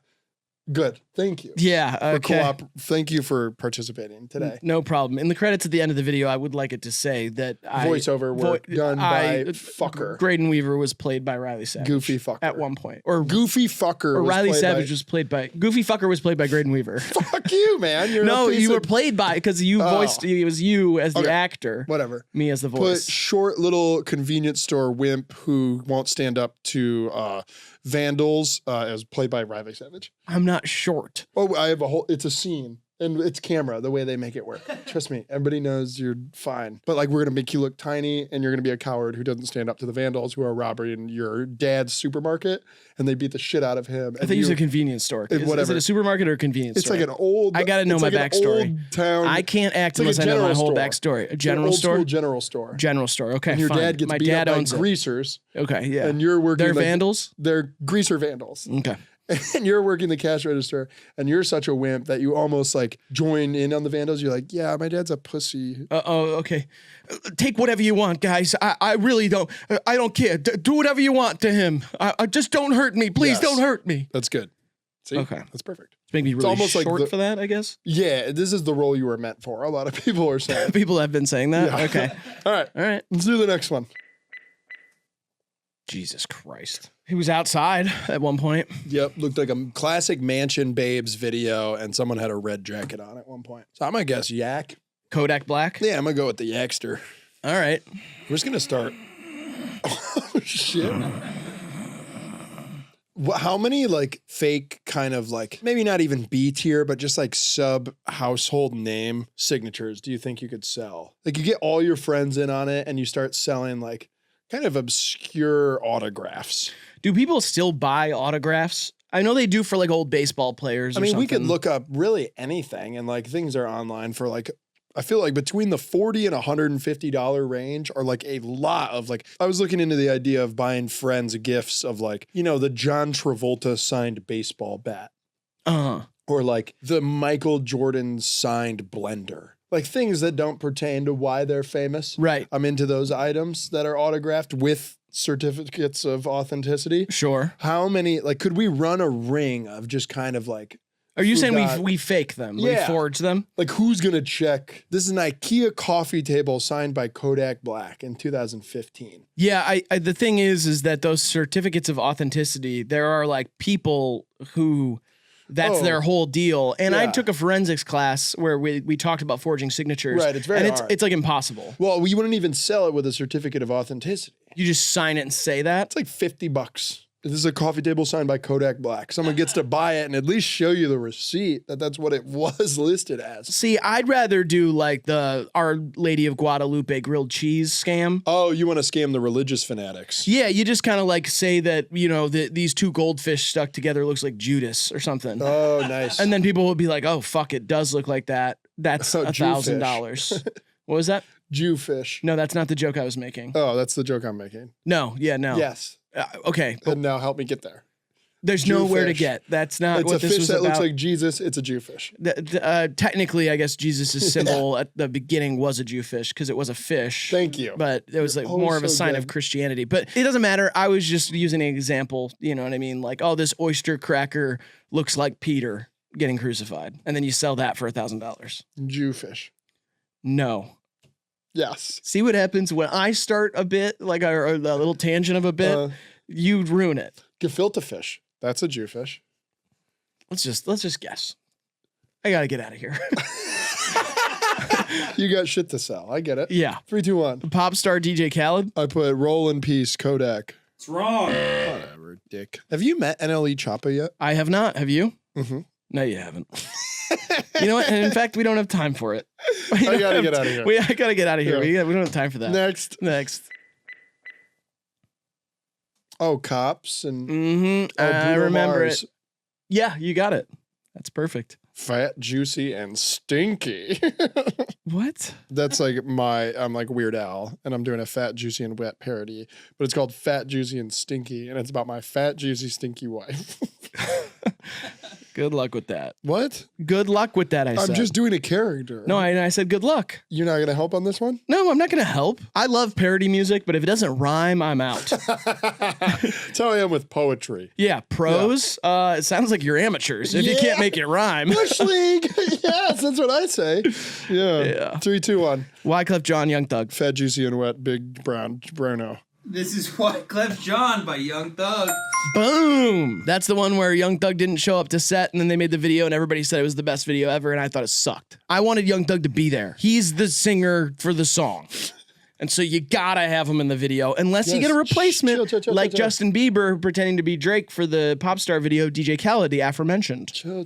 Good. Thank you. Yeah. Okay. Thank you for participating today. No problem. In the credits at the end of the video, I would like it to say that voiceover work done by fucker. Graydon Weaver was played by Riley Savage. Goofy fucker. At one point. Or Goofy fucker. Or Riley Savage was played by Goofy fucker was played by Graydon Weaver. Fuck you, man. You're no, you were played by because you voiced. It was you as the actor. Whatever. Me as the voice. Put short little convenience store wimp who won't stand up to vandals as played by Riley Savage. I'm not short. Oh, I have it's a scene and it's camera, the way they make it work. Trust me, everybody knows you're fine. But like, we're going to make you look tiny and you're going to be a coward who doesn't stand up to the vandals who are robbing your dad's supermarket and they beat the shit out of him. I think it's a convenience store. Is it a supermarket or a convenience store? It's like an old... I got to know my backstory. Old town. I can't act unless I know my whole backstory. A general store? Old school general store. General store. Okay, and your fine. dad gets beat up by greasers. Okay, yeah. And you're working... They're vandals? They're greaser vandals. Okay. And you're working the cash register and you're such a wimp that you almost like join in on the vandals. You're like, yeah, my dad's a pussy. Okay. Take whatever you want, guys. I really don't. I don't care. Do whatever you want to him. Just don't hurt me. Please don't hurt me. That's good. See? Okay. That's perfect. It's maybe really almost short like for that, I guess. Yeah, this is the role you were meant for. A lot of people are saying. People have been saying that? Yeah. Okay. All right. Let's do the next one. Jesus Christ. He was outside at one point. Yep. Looked like a classic Mansion Babes video, and someone had a red jacket on at one point. So I'm going to guess Yak. Kodak Black? Yeah, I'm going to go with the Yakster. All right. We're just going to start. Oh, shit. How many like fake kind of like, maybe not even B tier, but just like sub household name signatures do you think you could sell? Like you get all your friends in on it and you start selling like kind of obscure autographs. Do people still buy autographs? I know they do for like old baseball players. I mean, we could look up really anything and like things are online for like, I feel like between the $40 and $150 range are like a lot of like, I was looking into the idea of buying friends gifts of like, you know, the John Travolta signed baseball bat. Or like the Michael Jordan signed blender. Like things that don't pertain to why they're famous. Right. I'm into those items that are autographed with certificates of authenticity. Sure. How many, like, could we run a ring of just kind of like, are you saying we fake them? Yeah. We forge them? Like who's going to check? This is an IKEA coffee table signed by Kodak Black in 2015. Yeah. The thing is that those certificates of authenticity, there are like people who that's their whole deal. And I took a forensics class where we talked about forging signatures. Right. It's very hard. It's like impossible. Well, we wouldn't even sell it with a certificate of authenticity. You just sign it and say that? It's like $50. This is a coffee table signed by Kodak Black. Someone gets to buy it and at least show you the receipt that that's what it was listed as. See, I'd rather do like the Our Lady of Guadalupe grilled cheese scam. Oh, you want to scam the religious fanatics? Yeah, you just kind of like say that, you know, these two goldfish stuck together looks like Judas or something. Oh, nice. And then people will be like, oh, fuck, it does look like that. That's $1,000. What was that? Jewfish. No, that's not the joke I was making. Oh, that's the joke I'm making. No, yeah, no. Yes. Okay. And now help me get there. There's nowhere to get. That's not what this was about. It's a fish that looks like Jesus. It's a Jewfish. Technically, I guess Jesus' symbol at the beginning was a Jewfish because it was a fish. Thank you. But it was like more of a sign of Christianity. But it doesn't matter. I was just using an example. You know what I mean? Like, oh, this oyster cracker looks like Peter getting crucified. And then you sell that for $1,000. Jewfish. No. Yes. See what happens when I start a bit, like a little tangent of a bit, you ruin it. Gefilte fish. That's a Jewfish. Let's just guess. I gotta get out of here. You got shit to sell. I get it. Yeah. 3, 2, 1. Pop star DJ Khaled. I put roll in peace, Kodak. It's wrong. Whatever, dick. Have you met NLE Choppa yet? I have not. Have you? Mm-hmm. No, you haven't. You know what? And in fact, we don't have time for it. I gotta get out of here. I gotta get out of here. Yeah. We don't have time for that. Next. Oh, cops and I Bruno remember Mars. it. Yeah, you got it. That's perfect. Fat, juicy, and stinky. What? That's like I'm like Weird Al, and I'm doing a fat, juicy, and wet parody, but it's called Fat, Juicy, and Stinky, and it's about my fat, juicy, stinky wife. Good luck with that. What? Good luck with that, I said. I'm just doing a character. No, I said good luck. You're not gonna help on this one? No, I'm not going to help. I love parody music, but if it doesn't rhyme, I'm out. That's how I am with poetry. Yeah, prose. It sounds like you're amateurs if you can't make it rhyme. Bush League. Yes, that's what I say. Yeah. Yeah. 3, 2, 1. Wyclef John, Young Thug. Fat, juicy, and wet. Big brown Bruno. This is Wyclef John by Young Thug. Boom! That's the one where Young Thug didn't show up to set, and then they made the video, and everybody said it was the best video ever, and I thought it sucked. I wanted Young Thug to be there. He's the singer for the song. And so you gotta have him in the video, unless you Yes. get a replacement Chill. like Justin Bieber pretending to be Drake for the pop star video, DJ Khaled, the aforementioned. Chill.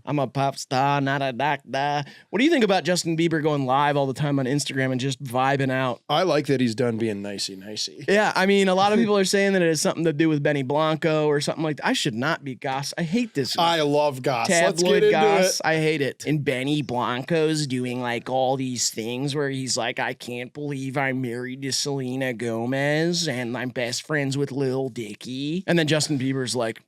I'm a pop star, not a doctor. What do you think about Justin Bieber going live all the time on Instagram and just vibing out? I like that he's done being nicey. Yeah, I mean, a lot of people are saying that it has something to do with Benny Blanco or something like that. I should not be goss. I hate this. I love goss. Let's Tabloid get into goss. it. I hate it. And Benny Blanco's doing like all these things where he's like, I can't believe I'm married to Selena Gomez and I'm best friends with Lil Dicky. And then Justin Bieber's like,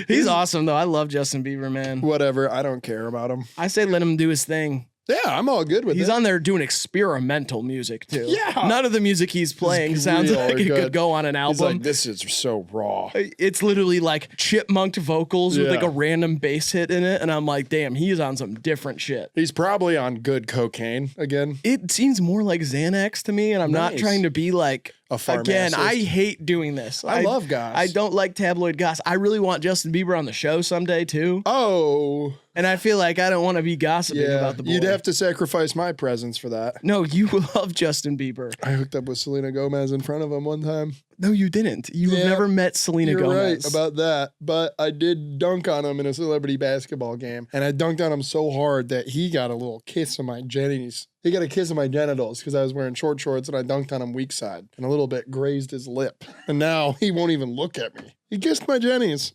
he's awesome though. I love Justin Bieber, man. Whatever. I don't care about him. I say let him do his thing. Yeah, I'm all good with He's it. on there doing experimental music too. Yeah. None of the music he's playing It's sounds real like it good. could go on an He's album. like, this is so raw. It's literally like chipmunked vocals with Yeah. like a random bass hit in it. And I'm like, damn, he's on some different shit. He's probably on good cocaine again. It seems more like Xanax to me. And I'm not Nice. trying to be like, A again, pharmacist. I hate doing this. I love goss. I don't like tabloid goss. I really want Justin Bieber on the show someday too. Oh, And I feel like I don't want to be gossiping yeah. about the boy. You'd have to sacrifice my presence for that. No, you love Justin Bieber. I hooked up with Selena Gomez in front of him one time. No, you didn't. You have Yeah, never met Selena You're Gomez. right about that, but I did dunk on him in a celebrity basketball game, and I dunked on him so hard that he got a little kiss of my jennies. He got a kiss of my genitals because I was wearing short shorts and I dunked on him weak side and a little bit grazed his lip. And now he won't even look at me. He kissed my jennies.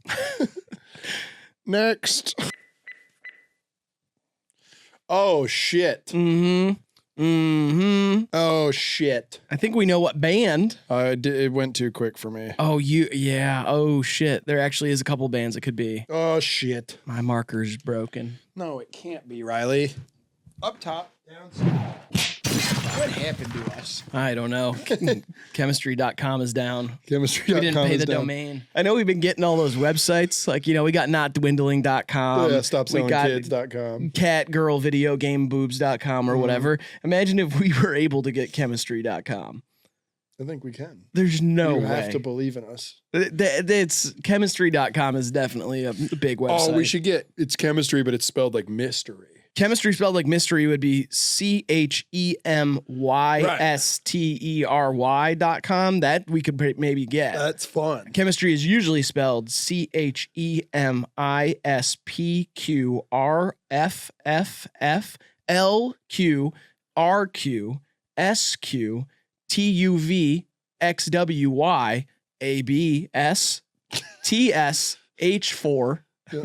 Next. Oh, shit. Oh, shit. I think we know what band. It went too quick for me. Oh, yeah. Oh, shit. There actually is a couple bands it could be. Oh, shit. My marker's broken. No, it can't be, Riley. Up top, down. What happened to us? I don't know. Chemistry.com is down. Chemistry.com We didn't pay is the down. domain. I know we've been getting all those websites. Like, you know, we got notdwindling.com. Yeah, We got stopsellingkids.com. catgirlvideogameboobs.com or whatever. Imagine if we were able to get chemistry.com. I think we can. There's no You way. have to believe in us. It's chemistry.com is definitely a big website. Oh, we should get it's chemistry, but it's spelled like mystery. Chemistry spelled like mystery would be CHEMYSTERY.com. That we could maybe get. That's fun. Chemistry is usually spelled CHEMISPQRFFFLQRQSQTUVXWYABSTSH4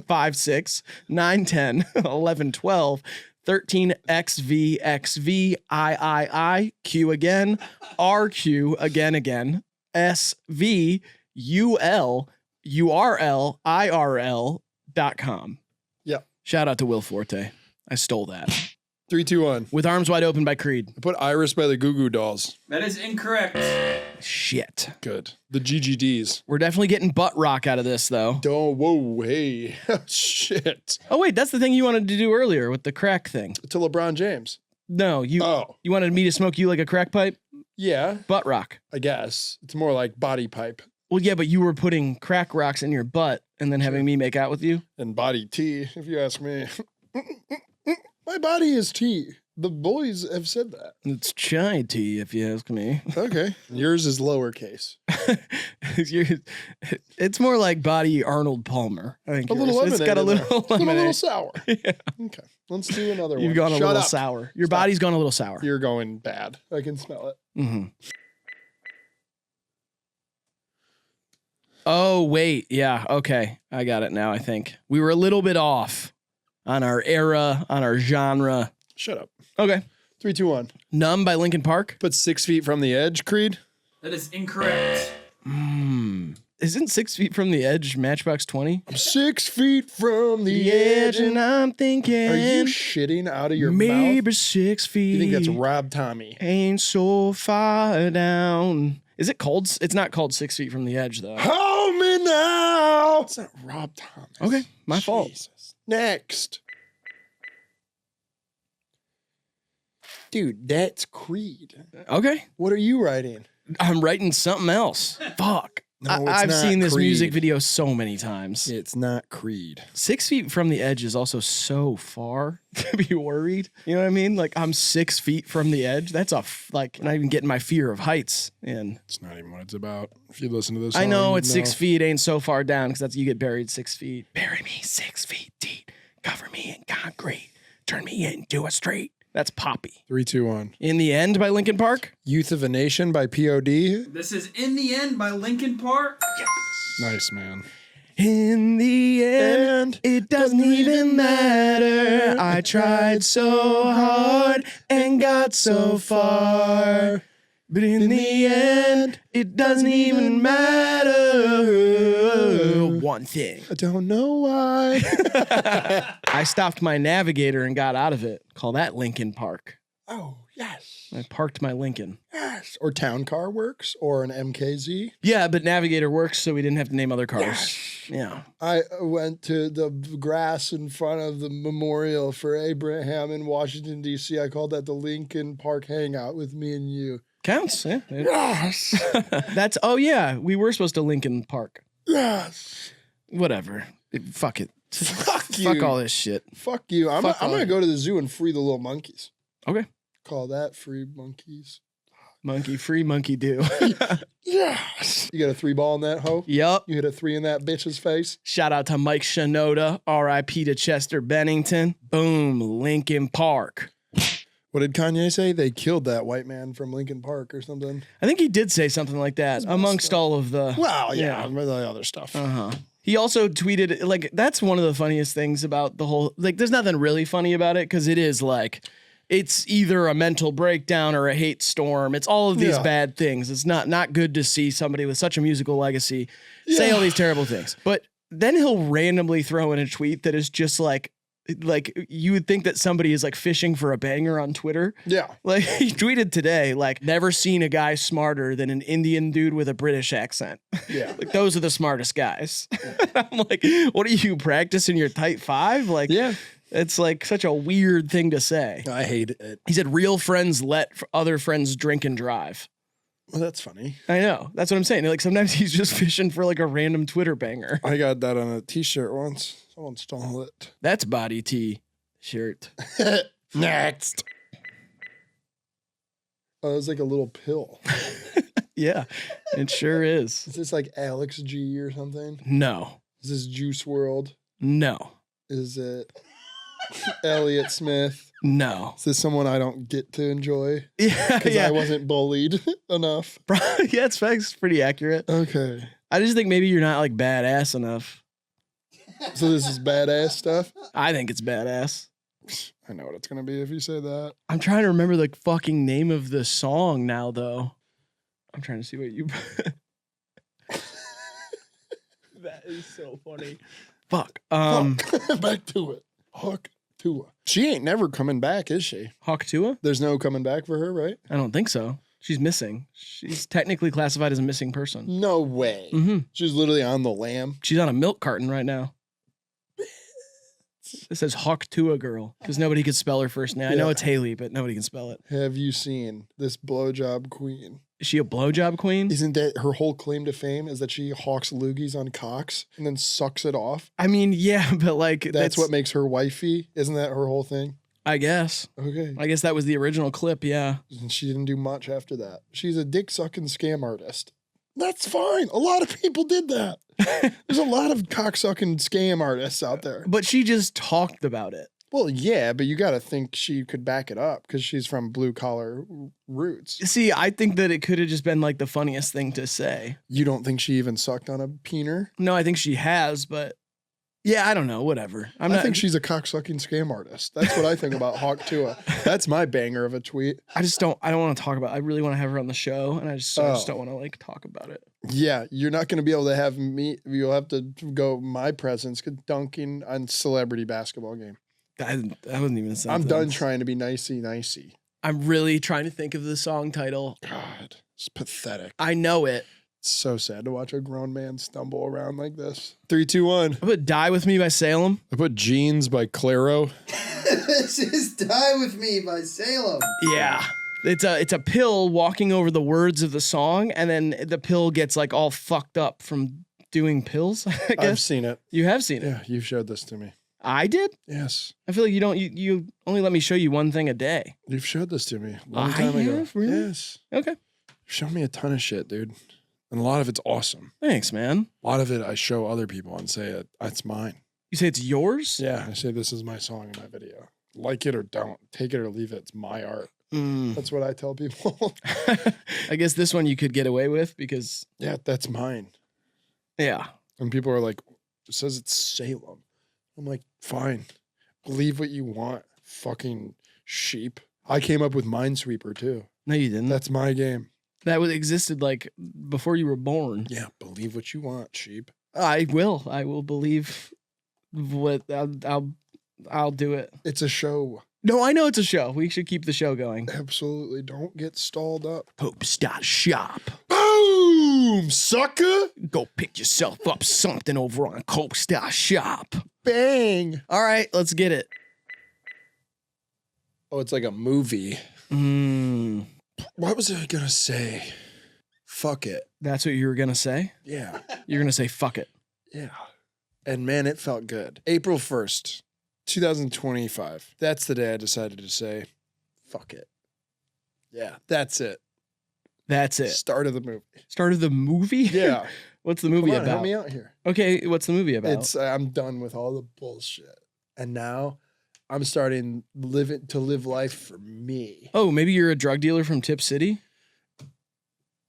5, 6, 9, 10, 11, 12, 13, XVXVIII, Q again, RQ again, SV, UL, URL, IRL.com. Yep. Shout out to Will Forte. I stole that. 3, 2, 1. With Arms Wide Open by Creed. I put Iris by the Goo Goo Dolls. That is incorrect. Shit. Good. The GGDs. We're definitely getting butt rock out of this, though. Don't, whoa, hey. Shit. Oh, wait, that's the thing you wanted to do earlier with the crack thing. To LeBron James. No, you Oh. wanted me to smoke you like a crack pipe? Yeah, Butt rock. I guess. It's more like body pipe. Well, yeah, but you were putting crack rocks in your butt and then having me make out with you. And body T, if you ask me. My body is T. The boys have said that. It's chai tea, if you ask me. Okay. Yours is lowercase. It's more like body Arnold Palmer. I think A little lemonade. It's got a in there. little It's a lemonade. little sour. Yeah. Okay. Let's do another one. You've gone a Shut little up. sour. Your Stop. body's gone a little sour. You're going bad. I can smell it. Mm-hmm. Oh, wait. Yeah. Okay. I got it now, I think. We were a little bit off on our era, on our genre. Shut up. Okay. 3, 2, 1. Numb by Linkin Park. Put 6 feet from the edge, Creed. That is incorrect. Isn't 6 feet from the edge Matchbox 20? 6 feet from the edge. and I'm thinking. Are you shitting out of your maybe mouth? 6 feet. You think that's Rob Tommy? Ain't so far down. Is it called? It's not called 6 feet from the edge, though. Hold me now. It's not Rob Thomas. Okay, my fault. Jesus. Next. Dude, that's Creed. Okay, What are you writing? I'm writing something else. Fuck. No, it's I've not seen this Creed. music video so many times. It's not Creed. 6 feet from the edge is also so far to be worried. You know what I mean? Like, I'm 6 feet from the edge. That's like not even getting my fear of heights in. It's not even what it's about. If you listen to this, I know song, it's you 6 feet ain't so far down because that's you get buried 6 feet. Bury me 6 feet deep. Cover me in concrete. Turn me into a street. That's Poppy. 3, 2, 1. In the End by Linkin Park. Youth of a Nation by POD. This is In the End by Linkin Park. Nice, man. In the end, it doesn't even matter. I tried so hard and got so far. But in the end, it doesn't even matter. One thing. I don't know why. I stopped my Navigator and got out of it. Call that Linkin Park. Oh, yes. I parked my Lincoln. Yes. Or Town Car works or an MKZ. Yeah, but Navigator works, so we didn't have to name other cars. Yes. Yeah. I went to the grass in front of the memorial for Abraham in Washington, D.C. I called that the Lincoln Park Hangout with me and you. Counts. Yeah. Yes. That's, oh yeah, we were supposed to Lincoln Park. Yes. Whatever. Fuck it. Fuck you. Fuck all this shit. Fuck you. I'm Fuck all going to you. go to the zoo and free the little monkeys. Okay. Call that free monkeys. Monkey free, monkey do. Yes. You got a 3 ball in that hoe? Yup. You hit a 3 in that bitch's face? Shout out to Mike Shinoda. R.I.P. to Chester Bennington. Boom. Lincoln Park. What did Kanye say? They killed that white man from Lincoln Park or something. I think he did say something like that amongst all of the. Well, yeah, Yeah. with the other stuff. Uh-huh. He also tweeted, like, that's one of the funniest things about the whole, like, there's nothing really funny about it because it is like, it's either a mental breakdown or a hate storm. It's all of these Yeah. bad things. It's not good to see somebody with such a musical legacy say all these terrible things. But then he'll randomly throw in a tweet that is just like you would think that somebody is like fishing for a banger on Twitter. Yeah. Like he tweeted today, like, never seen a guy smarter than an Indian dude with a British accent. Yeah. Like those are the smartest guys. I'm like, what are you practicing your type 5? Like, Yeah. it's like such a weird thing to say. I hate it. He said, real friends let other friends drink and drive. Well, that's funny. I know. That's what I'm saying. Like sometimes he's just fishing for like a random Twitter banger. I got that on a t-shirt once. Someone stole it. That's body T shirt. Next. Oh, it was like a little pill. Yeah, it sure is. Is this like Alex G or something? No, Is this Juice World? no, Is it Elliott Smith? no. Is this someone I don't get to enjoy? Yeah, Because yeah. I wasn't bullied enough. Yeah, it's pretty accurate. Okay. I just think maybe you're not like badass enough. So this is badass stuff? I think it's badass. I know what it's going to be if you say that. I'm trying to remember the fucking name of the song now, though. I'm trying to see what you. That is so funny. Fuck. Back to it. Huck Tua. She ain't never coming back, is she? Hawk Tua? There's no coming back for her, right? I don't think so. She's missing. She's technically classified as a missing person. No way. Mm-hmm. She's literally on the lam. She's on a milk carton right now. It says Hawk to a girl because nobody could spell her first name. I know Yeah. it's Haley, but nobody can spell it. Have you seen this blowjob queen? Is she a blowjob queen? Isn't that her whole claim to fame is that she hawks loogies on cocks and then sucks it off? I mean, yeah, but like That's what makes her wifey. Isn't that her whole thing? I guess. Okay. I guess that was the original clip. Yeah. And she didn't do much after that. She's a dick sucking scam artist. That's fine. A lot of people did that. There's a lot of cock sucking scam artists out there. But she just talked about it. Well, yeah, but you got to think she could back it up because she's from blue collar roots. See, I think that it could have just been like the funniest thing to say. You don't think she even sucked on a peener? No, I think she has, but yeah, I don't know. Whatever. I think she's a cock sucking scam artist. That's what I think about Hawk Tua. That's my banger of a tweet. I don't want to talk about it. I really want to have her on the show, and I just don't want to like talk about it. Yeah, you're not going to be able to have me. You'll have to go my presence dunking on celebrity basketball game. That wasn't even a sentence. I'm done trying to be nicey. I'm really trying to think of the song title. God, it's pathetic. I know it. It's so sad to watch a grown man stumble around like this. 3, 2, 1. I put Die With Me by Salem. I put Jeans by Claro. This is Die With Me by Salem. Yeah. It's a pill walking over the words of the song, and then the pill gets like all fucked up from doing pills, I guess. I've seen it. You have seen it. Yeah, you showed this to me. I did? Yes. I feel like you only let me show you one thing a day. You've showed this to me a long I time ago. have? Really? Yes. Okay. Show me a ton of shit, dude. And a lot of it's awesome. Thanks, man. A lot of it I show other people and say it's mine. You say it's yours? Yeah, I say this is my song in my video. Like it or don't. Take it or leave it. It's my art. That's what I tell people. I guess this one you could get away with because Yeah, that's mine. yeah. And people are like, it says it's Salem. I'm like, fine. Believe what you want, fucking sheep. I came up with Minesweeper too. No, you didn't. That's my game. That existed like before you were born. Yeah, believe what you want, sheep. I will believe what I'll do it. It's a show. No, I know it's a show. We should keep the show going. Absolutely. Don't get stalled up. Cope.shop. Boom, sucker. Go pick yourself up something over on Cope.shop. Bang. All right, let's get it. Oh, it's like a movie. What was I gonna say? Fuck it. That's what you were gonna say? Yeah. You're gonna say fuck it. Yeah. And man, it felt good. April 1st, 2025. That's the day I decided to say, fuck it. Yeah, that's it. That's it. Start of the movie. Start of the movie? Yeah. What's the movie Come on, about? help me out here. Okay, what's the movie about? It's I'm done with all the bullshit. And now I'm starting to live life for me. Oh, maybe you're a drug dealer from Tip City?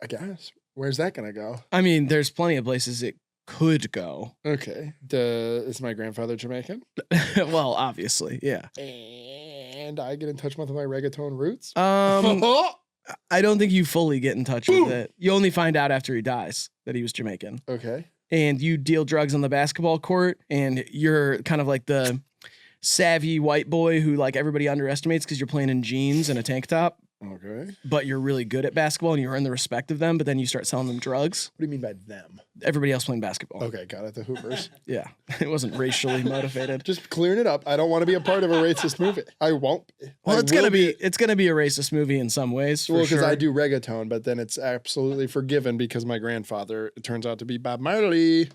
I guess. Where's that gonna go? I mean, there's plenty of places it could go. Okay. Is my grandfather Jamaican? Well, obviously, yeah. And I get in touch with my reggaeton roots? I don't think you fully get in touch with it. You only find out after he dies that he was Jamaican. Okay. And you deal drugs on the basketball court, and you're kind of like the savvy white boy who like everybody underestimates because you're playing in jeans and a tank top. Okay. But you're really good at basketball and you earn the respect of them, but then you start selling them drugs. What do you mean by them? Everybody else playing basketball. Okay, got it. The Hoopers. Yeah. It wasn't racially motivated. Just clearing it up. I don't want to be a part of a racist movie. I won't be. Well, I it's gonna will be a racist movie in some ways. Well, because sure. I do reggaeton, but then it's absolutely forgiven because my grandfather, it turns out to be Bob Marley.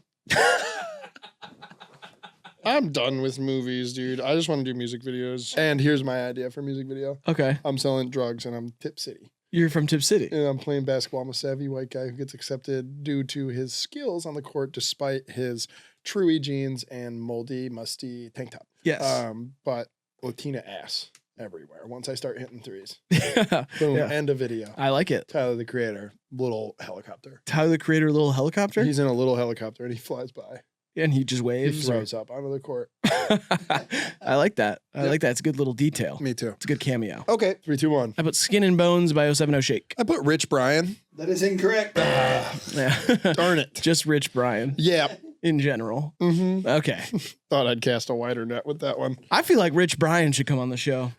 I'm done with movies, dude. I just want to do music videos. And here's my idea for music video. Okay. I'm selling drugs and I'm Tip City. You're from Tip City. And I'm playing basketball. I'm a savvy white guy who gets accepted due to his skills on the court despite his Truey jeans and moldy, musty tank top. Yes. But Latina ass everywhere once I start hitting threes. Boom, Yeah. end of video. I like it. Tyler, the creator, little helicopter. Tyler, the creator, little helicopter, He's in a little helicopter and he flies by. and he just He waves. throws up onto the court. I like that. I Yep. like that. It's a good little detail. Me too. It's a good cameo. Okay, 3, 2, 1. I put Skin and Bones by 070 Shake. I put Rich Brian. That is incorrect. Yeah. Darn it. Just Rich Brian Yeah. in general. Mm-hmm. Okay. Thought I'd cast a wider net with that one. I feel like Rich Brian should come on the show.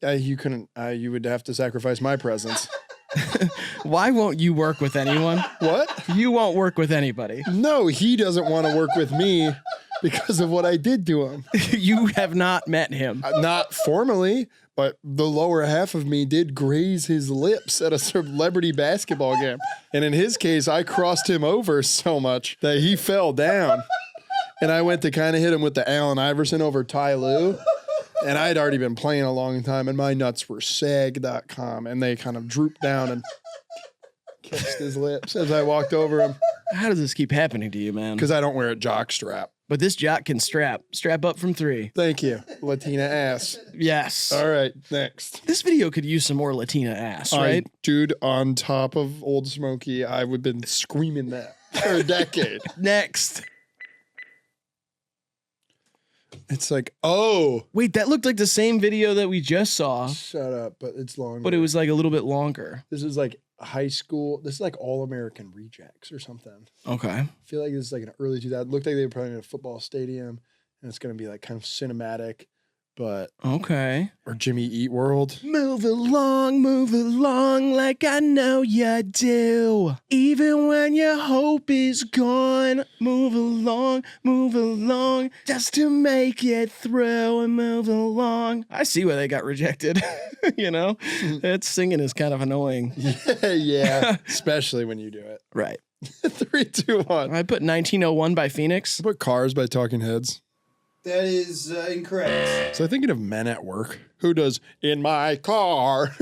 You couldn't. You would have to sacrifice my presence. Why won't you work with anyone? What? You won't work with anybody. No, he doesn't want to work with me because of what I did to him. You have not met him. Not formally, but the lower half of me did graze his lips at a celebrity basketball game. And in his case, I crossed him over so much that he fell down. And I went to kind of hit him with the Allen Iverson over Ty Lue. And I'd already been playing a long time, and my nuts were sag.com, and they kind of drooped down and kissed his lips as I walked over him. How does this keep happening to you, man? Because I don't wear a jock strap. But this jock can strap. Strap up from 3. Thank you, Latina ass. Yes. All right, next. This video could use some more Latina ass, right? Dude, on top of Old Smokey, I would have been screaming that for a decade. Next. It's like, oh. Wait, that looked like the same video that we just saw, Shut up, but it's longer. but it was like a little bit longer. This is like high school. This is like All-American Rejects or something. Okay. I feel like this is like an early 2000s. It looked like they were playing in a football stadium, and it's going to be like kind of cinematic, but, Okay. or Jimmy Eat World. Move along like I know you do. Even when your hope is gone, move along, just to make it through and move along. I see why they got rejected. You know, that singing is kind of annoying. Yeah, especially when you do it. Right. 3, 2, 1. I put 1901 by Phoenix. I put Cars by Talking Heads. That is incorrect. So I'm thinking of Men at Work. Who does In My Car?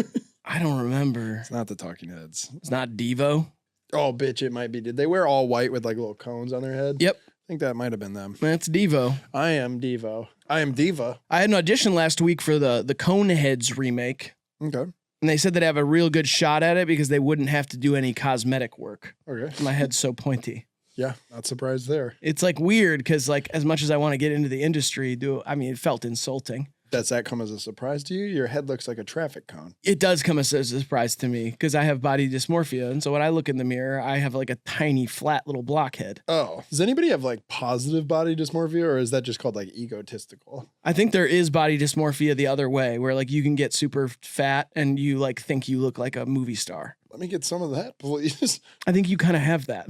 I don't remember. It's not the Talking Heads. It's not Devo. Oh, bitch, it might be. Did they wear all white with like little cones on their head? Yep. I think that might have been them. That's Devo. I am Devo. I am Diva. I had an audition last week for the Coneheads remake. Okay. And they said they'd have a real good shot at it because they wouldn't have to do any cosmetic work. Okay. My head's so pointy. Yeah, not surprised there. It's like weird because like as much as I want to get into the industry, it felt insulting. Does that come as a surprise to you? Your head looks like a traffic cone. It does come as a surprise to me because I have body dysmorphia. And so when I look in the mirror, I have like a tiny flat little blockhead. Oh. Does anybody have like positive body dysmorphia, or is that just called like egotistical? I think there is body dysmorphia the other way where like you can get super fat and you like think you look like a movie star. Let me get some of that, please. I think you kind of have that.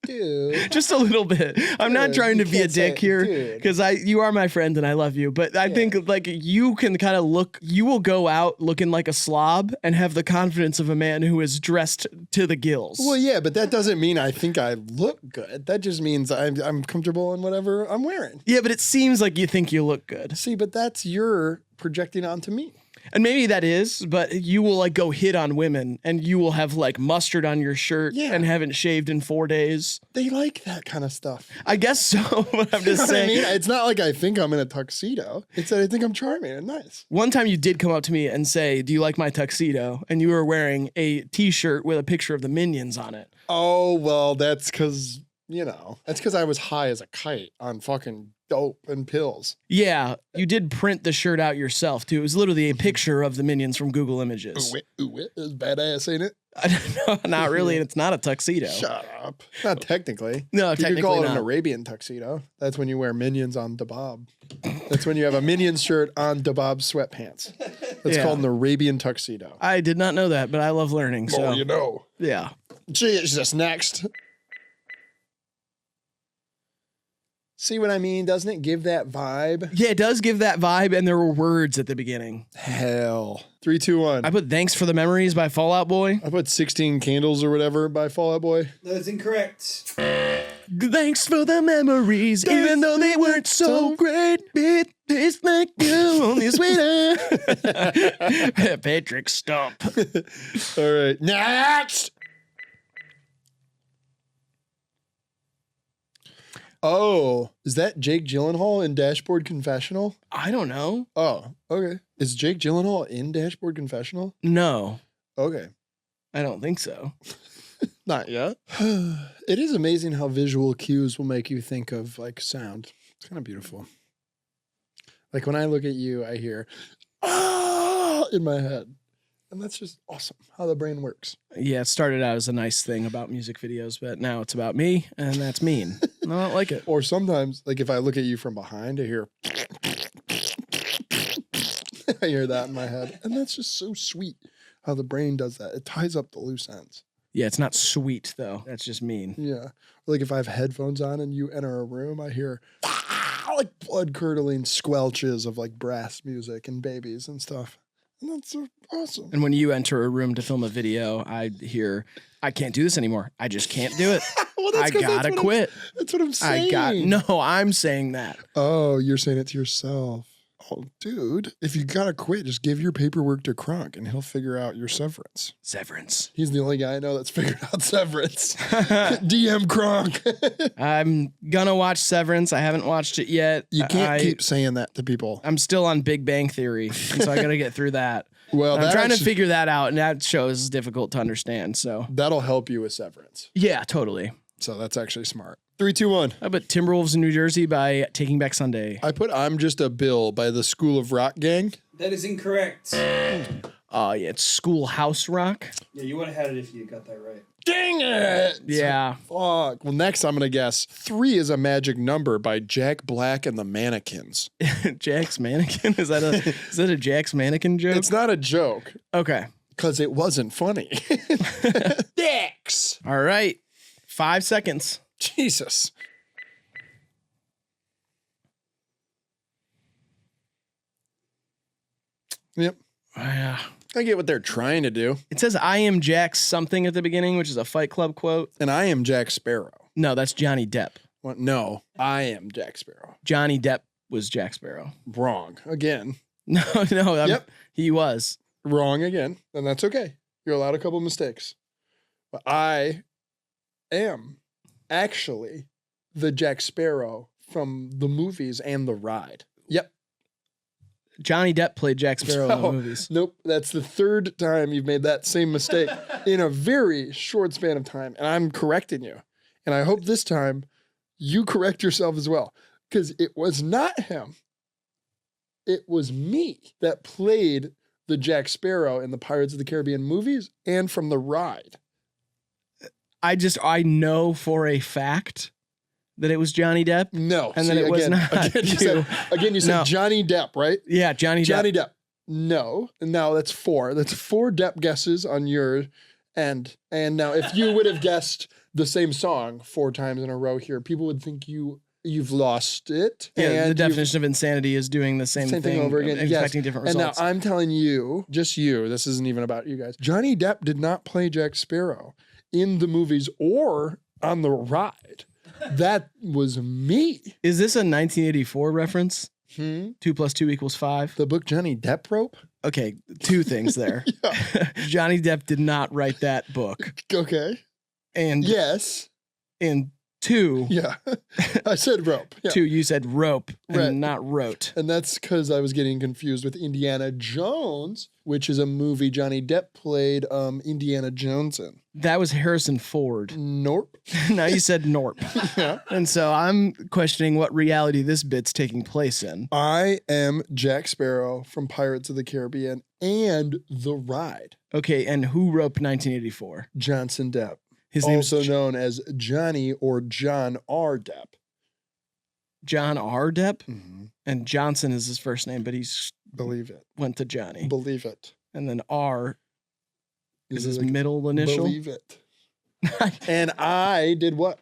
Dude. Just a little bit. I'm not Dude, trying to you be a can't say dick it, here dude. because you are my friend and I love you. But I think like you can kind of you will go out looking like a slob and have the confidence of a man who is dressed to the gills. Well, yeah, but that doesn't mean I think I look good. That just means I'm comfortable in whatever I'm wearing. Yeah, but it seems like you think you look good. See, but that's your projecting onto me. And maybe that is, but you will like go hit on women and you will have like mustard on your shirt and haven't shaved in 4 days. They like that kind of stuff. I guess so, but I'm just saying. I mean, it's not like I think I'm in a tuxedo. It's that I think I'm charming and nice. One time you did come up to me and say, "Do you like my tuxedo?" And you were wearing a t-shirt with a picture of the Minions on it. Oh, well, that's because, that's because I was high as a kite on fucking dope and pills. Yeah, you did print the shirt out yourself too. It was literally a picture of the Minions from Google Images. Ooh, it is badass, ain't it? I don't know, not really, and it's not a tuxedo. Shut up. Not technically. No, You could technically call it not. an Arabian tuxedo. That's when you wear Minions on Dabab. That's when you have a Minions shirt on Dabab sweatpants. That's Yeah. called an Arabian tuxedo. I did not know that, but I love learning. So Oh, you know. yeah. Jesus, next. See what I mean? Doesn't it give that vibe? Yeah, it does give that vibe, and there were words at the beginning. Hell. 3, 2, 1. I put "Thanks for the Memories" by Fall Out Boy. I put 16 Candles or whatever by Fall Out Boy. That is incorrect. Thanks for the memories, even though they weren't so great. It tastes like you, only sweeter. Patrick Stump. All right. Next. Oh, is that Jake Gyllenhaal in Dashboard Confessional? I don't know. Oh, okay. Is Jake Gyllenhaal in Dashboard Confessional? No, Okay. I don't think so. Not yet. It is amazing how visual cues will make you think of like sound. It's kind of beautiful. Like when I look at you, I hear ah in my head. And that's just awesome how the brain works. Yeah, it started out as a nice thing about music videos, but now it's about me, and that's mean. I don't like it. Or sometimes, like if I look at you from behind, I hear I hear that in my head. And that's just so sweet how the brain does that. It ties up the loose ends. Yeah, it's not sweet, though. That's just mean. Yeah. Like if I have headphones on and you enter a room, I hear like blood-curdling squelches of like brass music and babies and stuff. And that's awesome. And when you enter a room to film a video, I hear, I can't do this anymore. I just can't do it. Well, I gotta quit. That's what I'm saying. No, I'm saying that. Oh, you're saying it to yourself. Oh, dude, if you gotta quit, just give your paperwork to Kronk and he'll figure out your severance. Severance. He's the only guy I know that's figured out severance. DM Kronk. I'm gonna watch Severance. I haven't watched it yet. You can't keep saying that to people. I'm still on Big Bang Theory, and so I gotta get through that. Well, I'm trying to figure that out, and that show is difficult to understand. So that'll help you with severance. Yeah, totally. So that's actually smart. 3, 2, 1. I put Timberwolves in New Jersey by Taking Back Sunday. I put I'm Just a Bill by the School of Rock Gang. That is incorrect. Oh, yeah, it's Schoolhouse Rock. Yeah, you would have had it if you got that right. Dang it! Yeah. Fuck. Well, next I'm going to guess 3 is a Magic Number by Jack Black and the Mannequins. Jack's Mannequin? Is that a Jack's Mannequin joke? It's not a joke. Okay. Because it wasn't funny. Dicks. All right. 5 seconds. Jesus. Yep. Yeah. I get what they're trying to do. It says I am Jack something at the beginning, which is a Fight Club quote. And I am Jack Sparrow. No, that's Johnny Depp. What? No, I am Jack Sparrow. Johnny Depp was Jack Sparrow. Wrong. Again. No, Yep. He was. Wrong again. And that's okay. You're allowed a couple mistakes. But I am actually the Jack Sparrow from the movies and the ride. Yep. Johnny Depp played Jack Sparrow in the movies. Nope. That's the 3rd time you've made that same mistake in a very short span of time. And I'm correcting you. And I hope this time you correct yourself as well. Because it was not him. It was me that played the Jack Sparrow in the Pirates of the Caribbean movies and from the ride. I know for a fact that it was Johnny Depp. No. And then it was not. Again, you said No. Johnny Depp, right? Yeah, Johnny Depp. No. No, that's 4. That's 4 Depp guesses on your end. And now if you would have guessed the same song 4 times in a row here, people would think you've lost it. Yeah, and the definition of insanity is doing the same thing over again. expecting different results. And now I'm telling you, just you, this isn't even about you guys. Johnny Depp did not play Jack Sparrow in the movies or on the ride. That was me. Is this a 1984 reference? 2 + 2 = 5. The book Johnny Depp Rope? Okay, 2 things there. Johnny Depp did not write that book. Okay. And yes. And 2. Yeah. I said rope. Yeah. 2, you said rope and Right. not wrote. And that's because I was getting confused with Indiana Jones, which is a movie Johnny Depp played Indiana Jones in. That was Harrison Ford. Nope. Now you said Norp. Yeah. And so I'm questioning what reality this bit's taking place in. I am Jack Sparrow from Pirates of the Caribbean and The Ride. Okay, and who wrote 1984? Johnson Depp. His name's also known as Johnny or John R. Depp. John R. Depp? Mm-hmm. And Johnson is his first name, but he's Believe it. went to Johnny. Believe it. And then R is his like, middle initial. Believe it. And I did what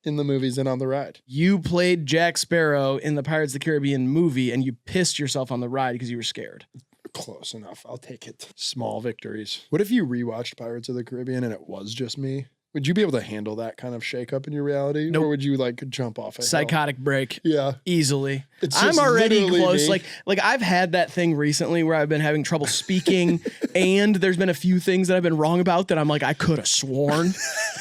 in the movies and on the ride? You played Jack Sparrow in the Pirates of the Caribbean movie, and you pissed yourself on the ride because you were scared. Close enough. I'll take it. Small victories. What if you rewatched Pirates of the Caribbean and it was just me? Would you be able to handle that kind of shakeup in your reality? Nope. Or would you like jump off a hill? Psychotic break. Yeah. Easily. It's I'm just already literally close. me. Like I've had that thing recently where I've been having trouble speaking and there's been a few things that I've been wrong about that I'm like, I could have sworn.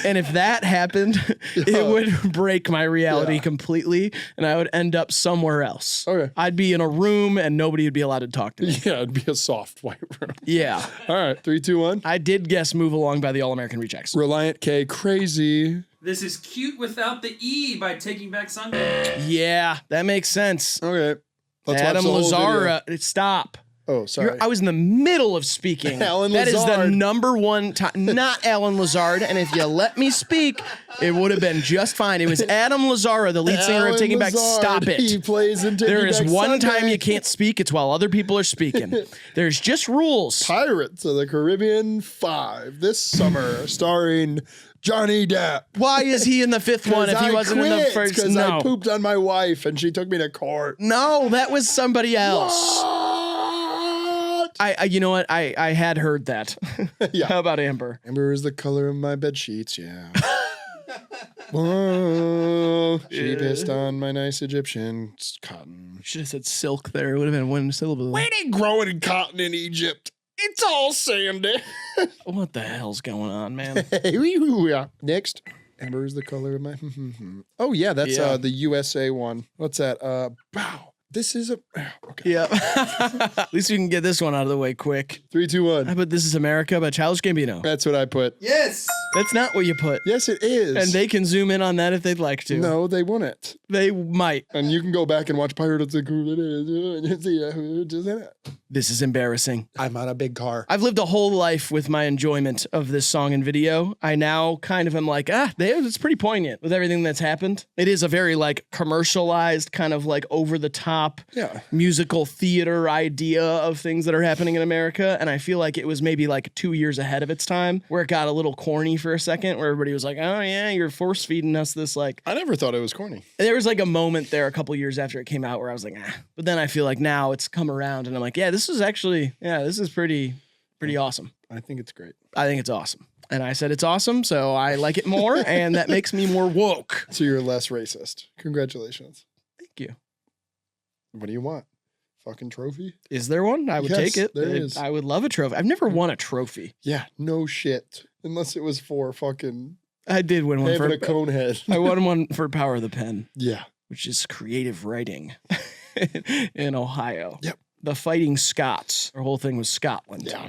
And if that happened, it would break my reality completely and I would end up somewhere else. Okay. I'd be in a room and nobody would be allowed to talk to me. Yeah, it'd be a soft white room. Yeah. All right, 3, 2, 1. I did guess Move Along by the All American Rejects. Reliant K, Crazy. This is Cute Without the E by Taking Back Sunday. Yeah, that makes sense. Okay. Let's Adam watch the whole Lazzara. Stop. Oh, sorry. I was in the middle of speaking. Alan That is the Lazard. number one time. Not Alan Lazard. And if you let me speak, it would have been just fine. It was Adam Lazara, the lead singer of Alan Taking Back. Lazard. Stop it. He plays in Taking There is Back one Sunday. time you can't speak. It's while other people are speaking. There's just rules. Pirates of the Caribbean 5 this summer, starring Johnny Depp. Why is he in the fifth one if he wasn't in the first? Because No. I pooped on my wife and she took me to court. No, that was somebody else. What? You know what? I had heard that. Yeah. How about Amber? Amber is the color of my bed sheets, yeah. Whoa, she pissed on my nice Egyptian cotton. Should have said silk there. It would have been one syllable. We ain't growing cotton in Egypt. It's all sandy. What the hell's going on, man? Next. Amber is the color of my. Oh yeah, that's Yeah. the USA one. What's that? Wow. This is a. Okay. Yeah. At least we can get this one out of the way quick. 3, 2, I 1. put This Is America by Childish Gambino. That's what I put. Yes. That's not what you put. Yes, it is. And they can zoom in on that if they'd like to. No, they wouldn't. They might. And you can go back and watch Pirates of the Caribbean and see who's in it. This is embarrassing. I'm on a big car. I've lived a whole life with my enjoyment of this song and video. I now kind of am like, it's pretty poignant with everything that's happened. It is a very like commercialized, kind of like over the top Yeah. musical theater idea of things that are happening in America. And I feel like it was maybe like 2 years ahead of its time, where it got a little corny for a second, where everybody was like, oh yeah, you're force feeding us this like. I never thought it was corny. There was like a moment there a couple years after it came out where I was like, But then I feel like now it's come around and I'm like, this is pretty awesome. I think it's great. I think it's awesome. And I said it's awesome, so I like it more, and that makes me more woke. So you're less racist. Congratulations. Thank you. What do you want? Fucking trophy? Is there one? I would Yes, take it. there is. I would love a trophy. I've never won a trophy. Yeah, no shit. Unless it was for fucking I did win one having for a cone head. I won one for Power of the Pen, Yeah. which is creative writing in Ohio. Yep. The Fighting Scots. Our whole thing was Scotland. Yeah.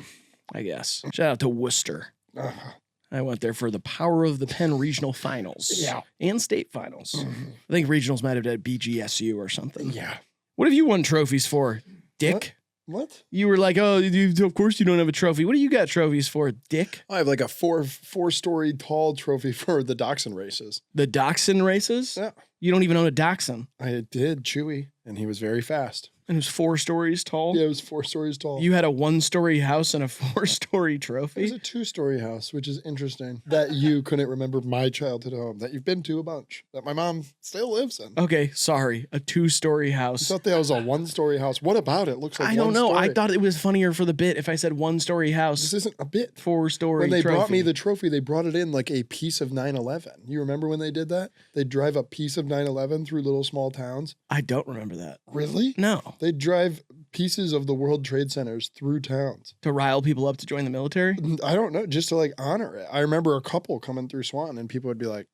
I guess. Shout out to Worcester. Uh-huh. I went there for the Power of the Pen regional finals. Yeah. And state finals. I think regionals might have done BGSU or something. Yeah. What have you won trophies for, Dick? What? You were like, of course you don't have a trophy. What do you got trophies for, Dick? I have like a four-story tall trophy for the dachshund races. The dachshund races? Yeah. You don't even own a dachshund. I did, Chewy, and he was very fast. And it was 4 stories tall. Yeah, it was 4 stories tall. You had a 1-story house and a 4-story It was trophy. a 2-story house, which is interesting that you couldn't remember my childhood home that you've been to a bunch, that my mom still lives in. Okay, sorry, a 2-story I house. thought that was a 1-story house. What about it? Looks like I don't one know. I story. thought it was funnier for the bit if I said 1-story This house, isn't a bit. 4-story When they trophy. brought me the trophy, they brought it in like a piece of 9/11. You remember when they did that? They drive a piece of 9/11 through little small towns. I don't remember that. Really? No. They drive pieces of the World Trade Centers through towns. To rile people up to join the military? I don't know, just to like honor it. I remember a couple coming through Swanton and people would be like,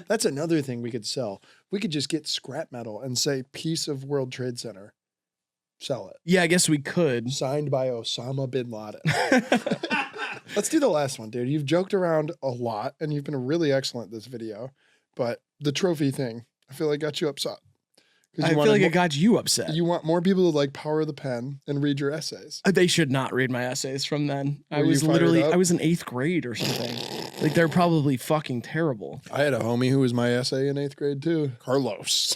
that's another thing we could sell. We could just get scrap metal and say piece of World Trade Center. Sell it. Yeah, I guess we could. Signed by Osama bin Laden. Let's do the last one, dude. You've joked around a lot and you've been really excellent this video, but the trophy thing, I feel like got you upset. 'Cause I you feel wanted like more- it got you upset. You want more people to like Power of the Pen and read your essays. They should not read my essays from then. I Were you was fired literally, up? I was in 8th grade or something. Like they're probably fucking terrible. I had a homie who was my essay in 8th grade too. Carlos.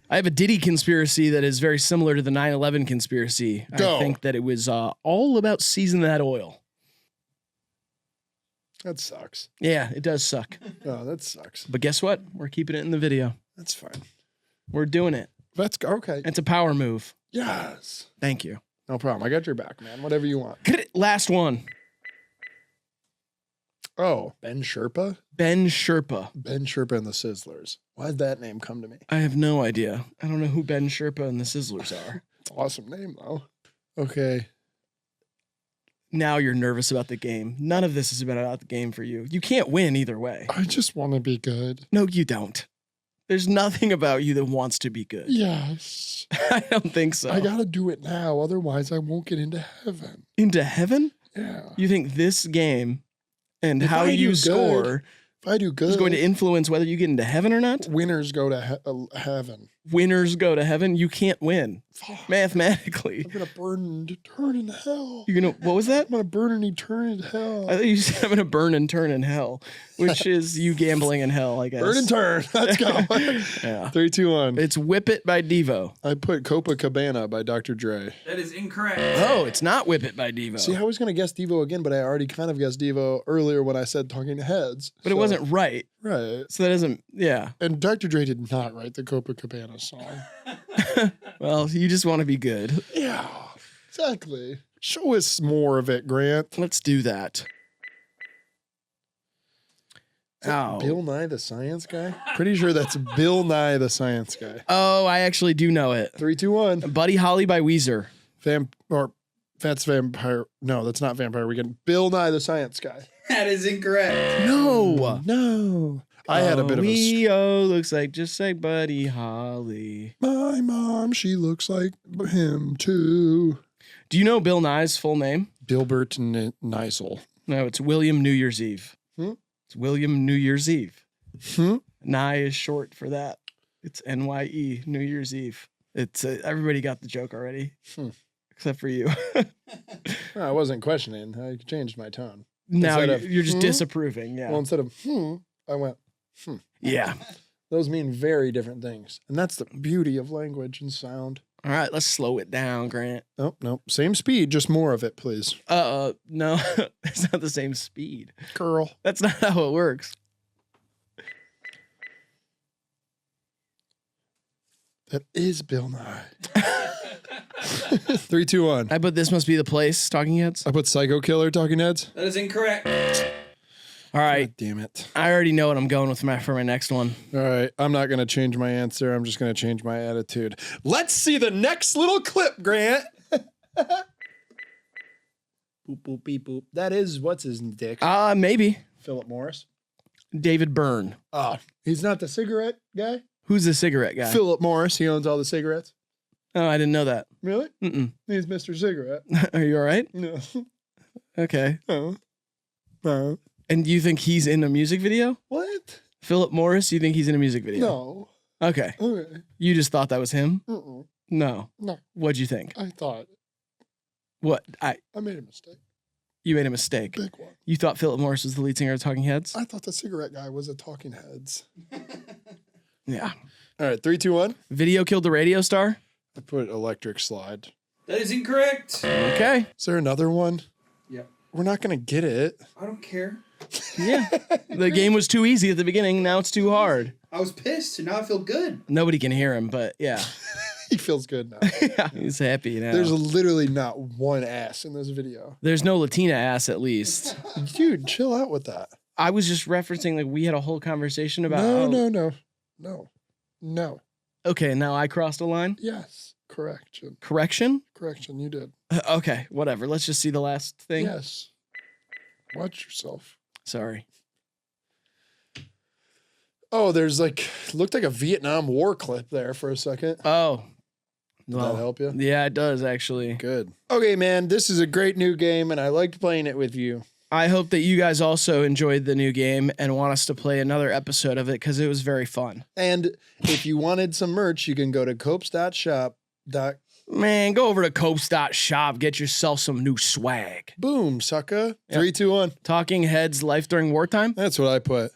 I have a Diddy conspiracy that is very similar to the 9/11 conspiracy. Go. I think that it was all about seasoning that oil. That sucks. Yeah, it does suck. Oh, that sucks. But guess what? We're keeping it in the video. That's fine. We're doing it. Let's go. Okay. It's a power move. Yes. Thank you. No problem. I got your back, man. Whatever you want. Last one. Oh, Ben Sherpa? Ben Sherpa. Ben Sherpa and the Sizzlers. Why did that name come to me? I have no idea. I don't know who Ben Sherpa and the Sizzlers are. It's an awesome name, though. Okay. Now you're nervous about the game. None of this has been about the game for you. You can't win either way. I just want to be good. No, you don't. There's nothing about you that wants to be good. Yes. I don't think so. I got to do it now. Otherwise, I won't get into heaven. Into heaven? Yeah. You think this game and If how I do you good, score If I do good, is going to influence whether you get into heaven or not? winners go to heaven. winners go to heaven. You can't win mathematically. I'm gonna burn and turn in hell. You're gonna, what was that? I'm gonna burn and turn in hell. I thought you said I'm gonna burn and turn in hell, which is you gambling in hell, I guess. Burn and turn. Let's go. Yeah. 3, 2, 1. It's Whip It by DEVO. I put Copacabana by Dr. Dre. That is incorrect. Oh, it's not Whip It by DEVO. See, I was gonna guess DEVO again, but I already kind of guessed DEVO earlier when I said Talking Heads. But it wasn't right. Right. So that doesn't, yeah. And Dr. Dre did not write the Copacabana song. Well, you just want to be good. Yeah, exactly. Show us more of it, Grant. Let's do that. Ow. Bill Nye the Science Guy? Pretty sure that's Bill Nye the Science Guy. Oh, I actually do know it. 3, 2, 1. Buddy Holly by Weezer. That's Vampire. No, that's not Vampire Weekend. Bill Nye the Science Guy. That is incorrect. No. I had a bit of a. Looks like just like Buddy Holly. My mom, she looks like him too. Do you know Bill Nye's full name? Dilbert Neisel. No, it's William New Year's Eve. It's William New Year's Eve. Nye is short for that. It's NYE, New Year's Eve. It's everybody got the joke already, except for you. I wasn't questioning. I changed my tone. Now Instead you're of, just disapproving. Yeah. Well, instead of I went Yeah. Those mean very different things, and that's the beauty of language and sound. All right, let's slow it down, Grant. Nope. Same speed, just more of it, please. No, it's not the same speed. Girl. That's not how it works. That is Bill Nye. 3, 2, 1. I put This Must Be the Place, Talking Heads. I put Psycho Killer, Talking Heads. That is incorrect. All right. God damn it. I already know what I'm going with for my next one. All right. I'm not going to change my answer. I'm just going to change my attitude. Let's see the next little clip, Grant. Boop, boop, beep, boop. That is, what's his dick? Maybe. Philip Morris. David Byrne. Oh, he's not the cigarette guy? Who's the cigarette guy? Philip Morris. He owns all the cigarettes. Oh, I didn't know that. Really? Mm-mm. He's Mr. Cigarette. Are you all right? No. Okay. Oh. No. And you think he's in a music video? What? Philip Morris, you think he's in a music video? No. Okay. Okay. You just thought that was him? Uh-uh. No. No. What'd you think? I thought What? I made a mistake. You made a mistake. Big one. You thought Philip Morris was the lead singer of Talking Heads? I thought the cigarette guy was a Talking Heads. Yeah. All right. 3, 2, 1. Video killed the radio star? I put Electric Slide. That is incorrect. Okay. Is there another one? Yep. We're not going to get it. I don't care. Yeah. The game was too easy at the beginning. Now it's too hard. I was pissed, and now I feel good. Nobody can hear him, but yeah. He feels good now. Yeah, he's happy now. There's literally not one ass in this video. There's no Latina ass at least. Dude, chill out with that. I was just referencing, like, we had a whole conversation about No. Okay, now I crossed a line. Yes. Correction. Correction? Correction, you did. Okay, whatever. Let's just see the last thing. Yes. Watch yourself. Sorry. Oh, there's looked like a Vietnam War clip there for a second. Oh. Did that help you? Yeah, it does, actually. Good. Okay, man, this is a great new game, and I liked playing it with you. I hope that you guys also enjoyed the new game and want us to play another episode of it because it was very fun. And if you wanted some merch, you can go to copes.shop. Man, go over to copes.shop, get yourself some new swag. Boom, sucker. 3, 2, 1. Talking Heads, Life During Wartime? That's what I put.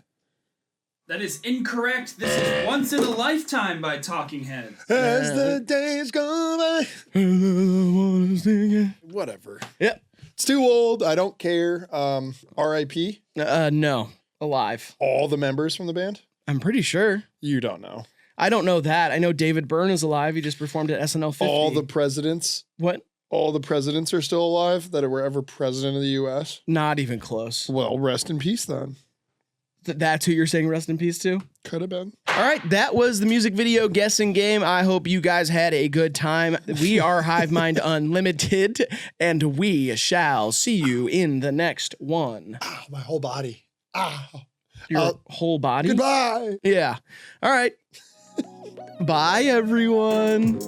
That is incorrect. This is Once in a Lifetime by Talking Heads. As the days go by. Whatever. Yep. It's too old. I don't care. R.I.P. No. Alive. All the members from the band? I'm pretty sure. You don't know. I don't know that. I know David Byrne is alive. He just performed at SNL 50. All the presidents? What? All the presidents are still alive that were ever president of the U.S.? Not even close. Well, rest in peace then. That's who you're saying rest in peace to? Could have been. All right, that was the music video guessing game. I hope you guys had a good time. We are HIVEMIND Unlimited, and we shall see you in the next one. Ow, my whole body. Ow. Your whole body? Goodbye. Yeah. All right. Bye, everyone.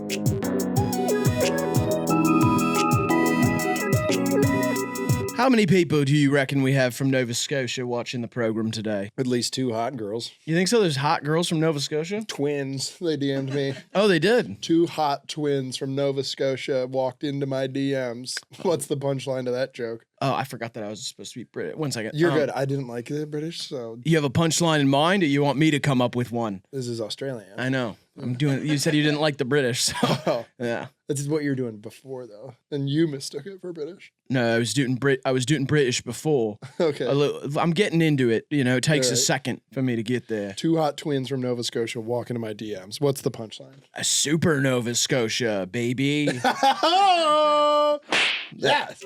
How many people do you reckon we have from Nova Scotia watching the program today? At least 2 hot girls. You think so? There's hot girls from Nova Scotia? Twins. They DM'd me. Oh, they did? 2 hot twins from Nova Scotia walked into my DMs. What's the punchline to that joke? Oh, I forgot that I was supposed to be British. One second. You're good. I didn't like the British, so You have a punchline in mind, or you want me to come up with one? this is Australian. I know. I'm doing. You said you didn't like the British, so Oh, yeah. that's what you were doing before, though. And you mistook it for British. No, I was doing British before. Okay. I'm getting into it. You know, it takes a Alright. second for me to get there. 2 hot twins from Nova Scotia walk into my DMs. What's the punchline? A super Nova Scotia, baby. Yes.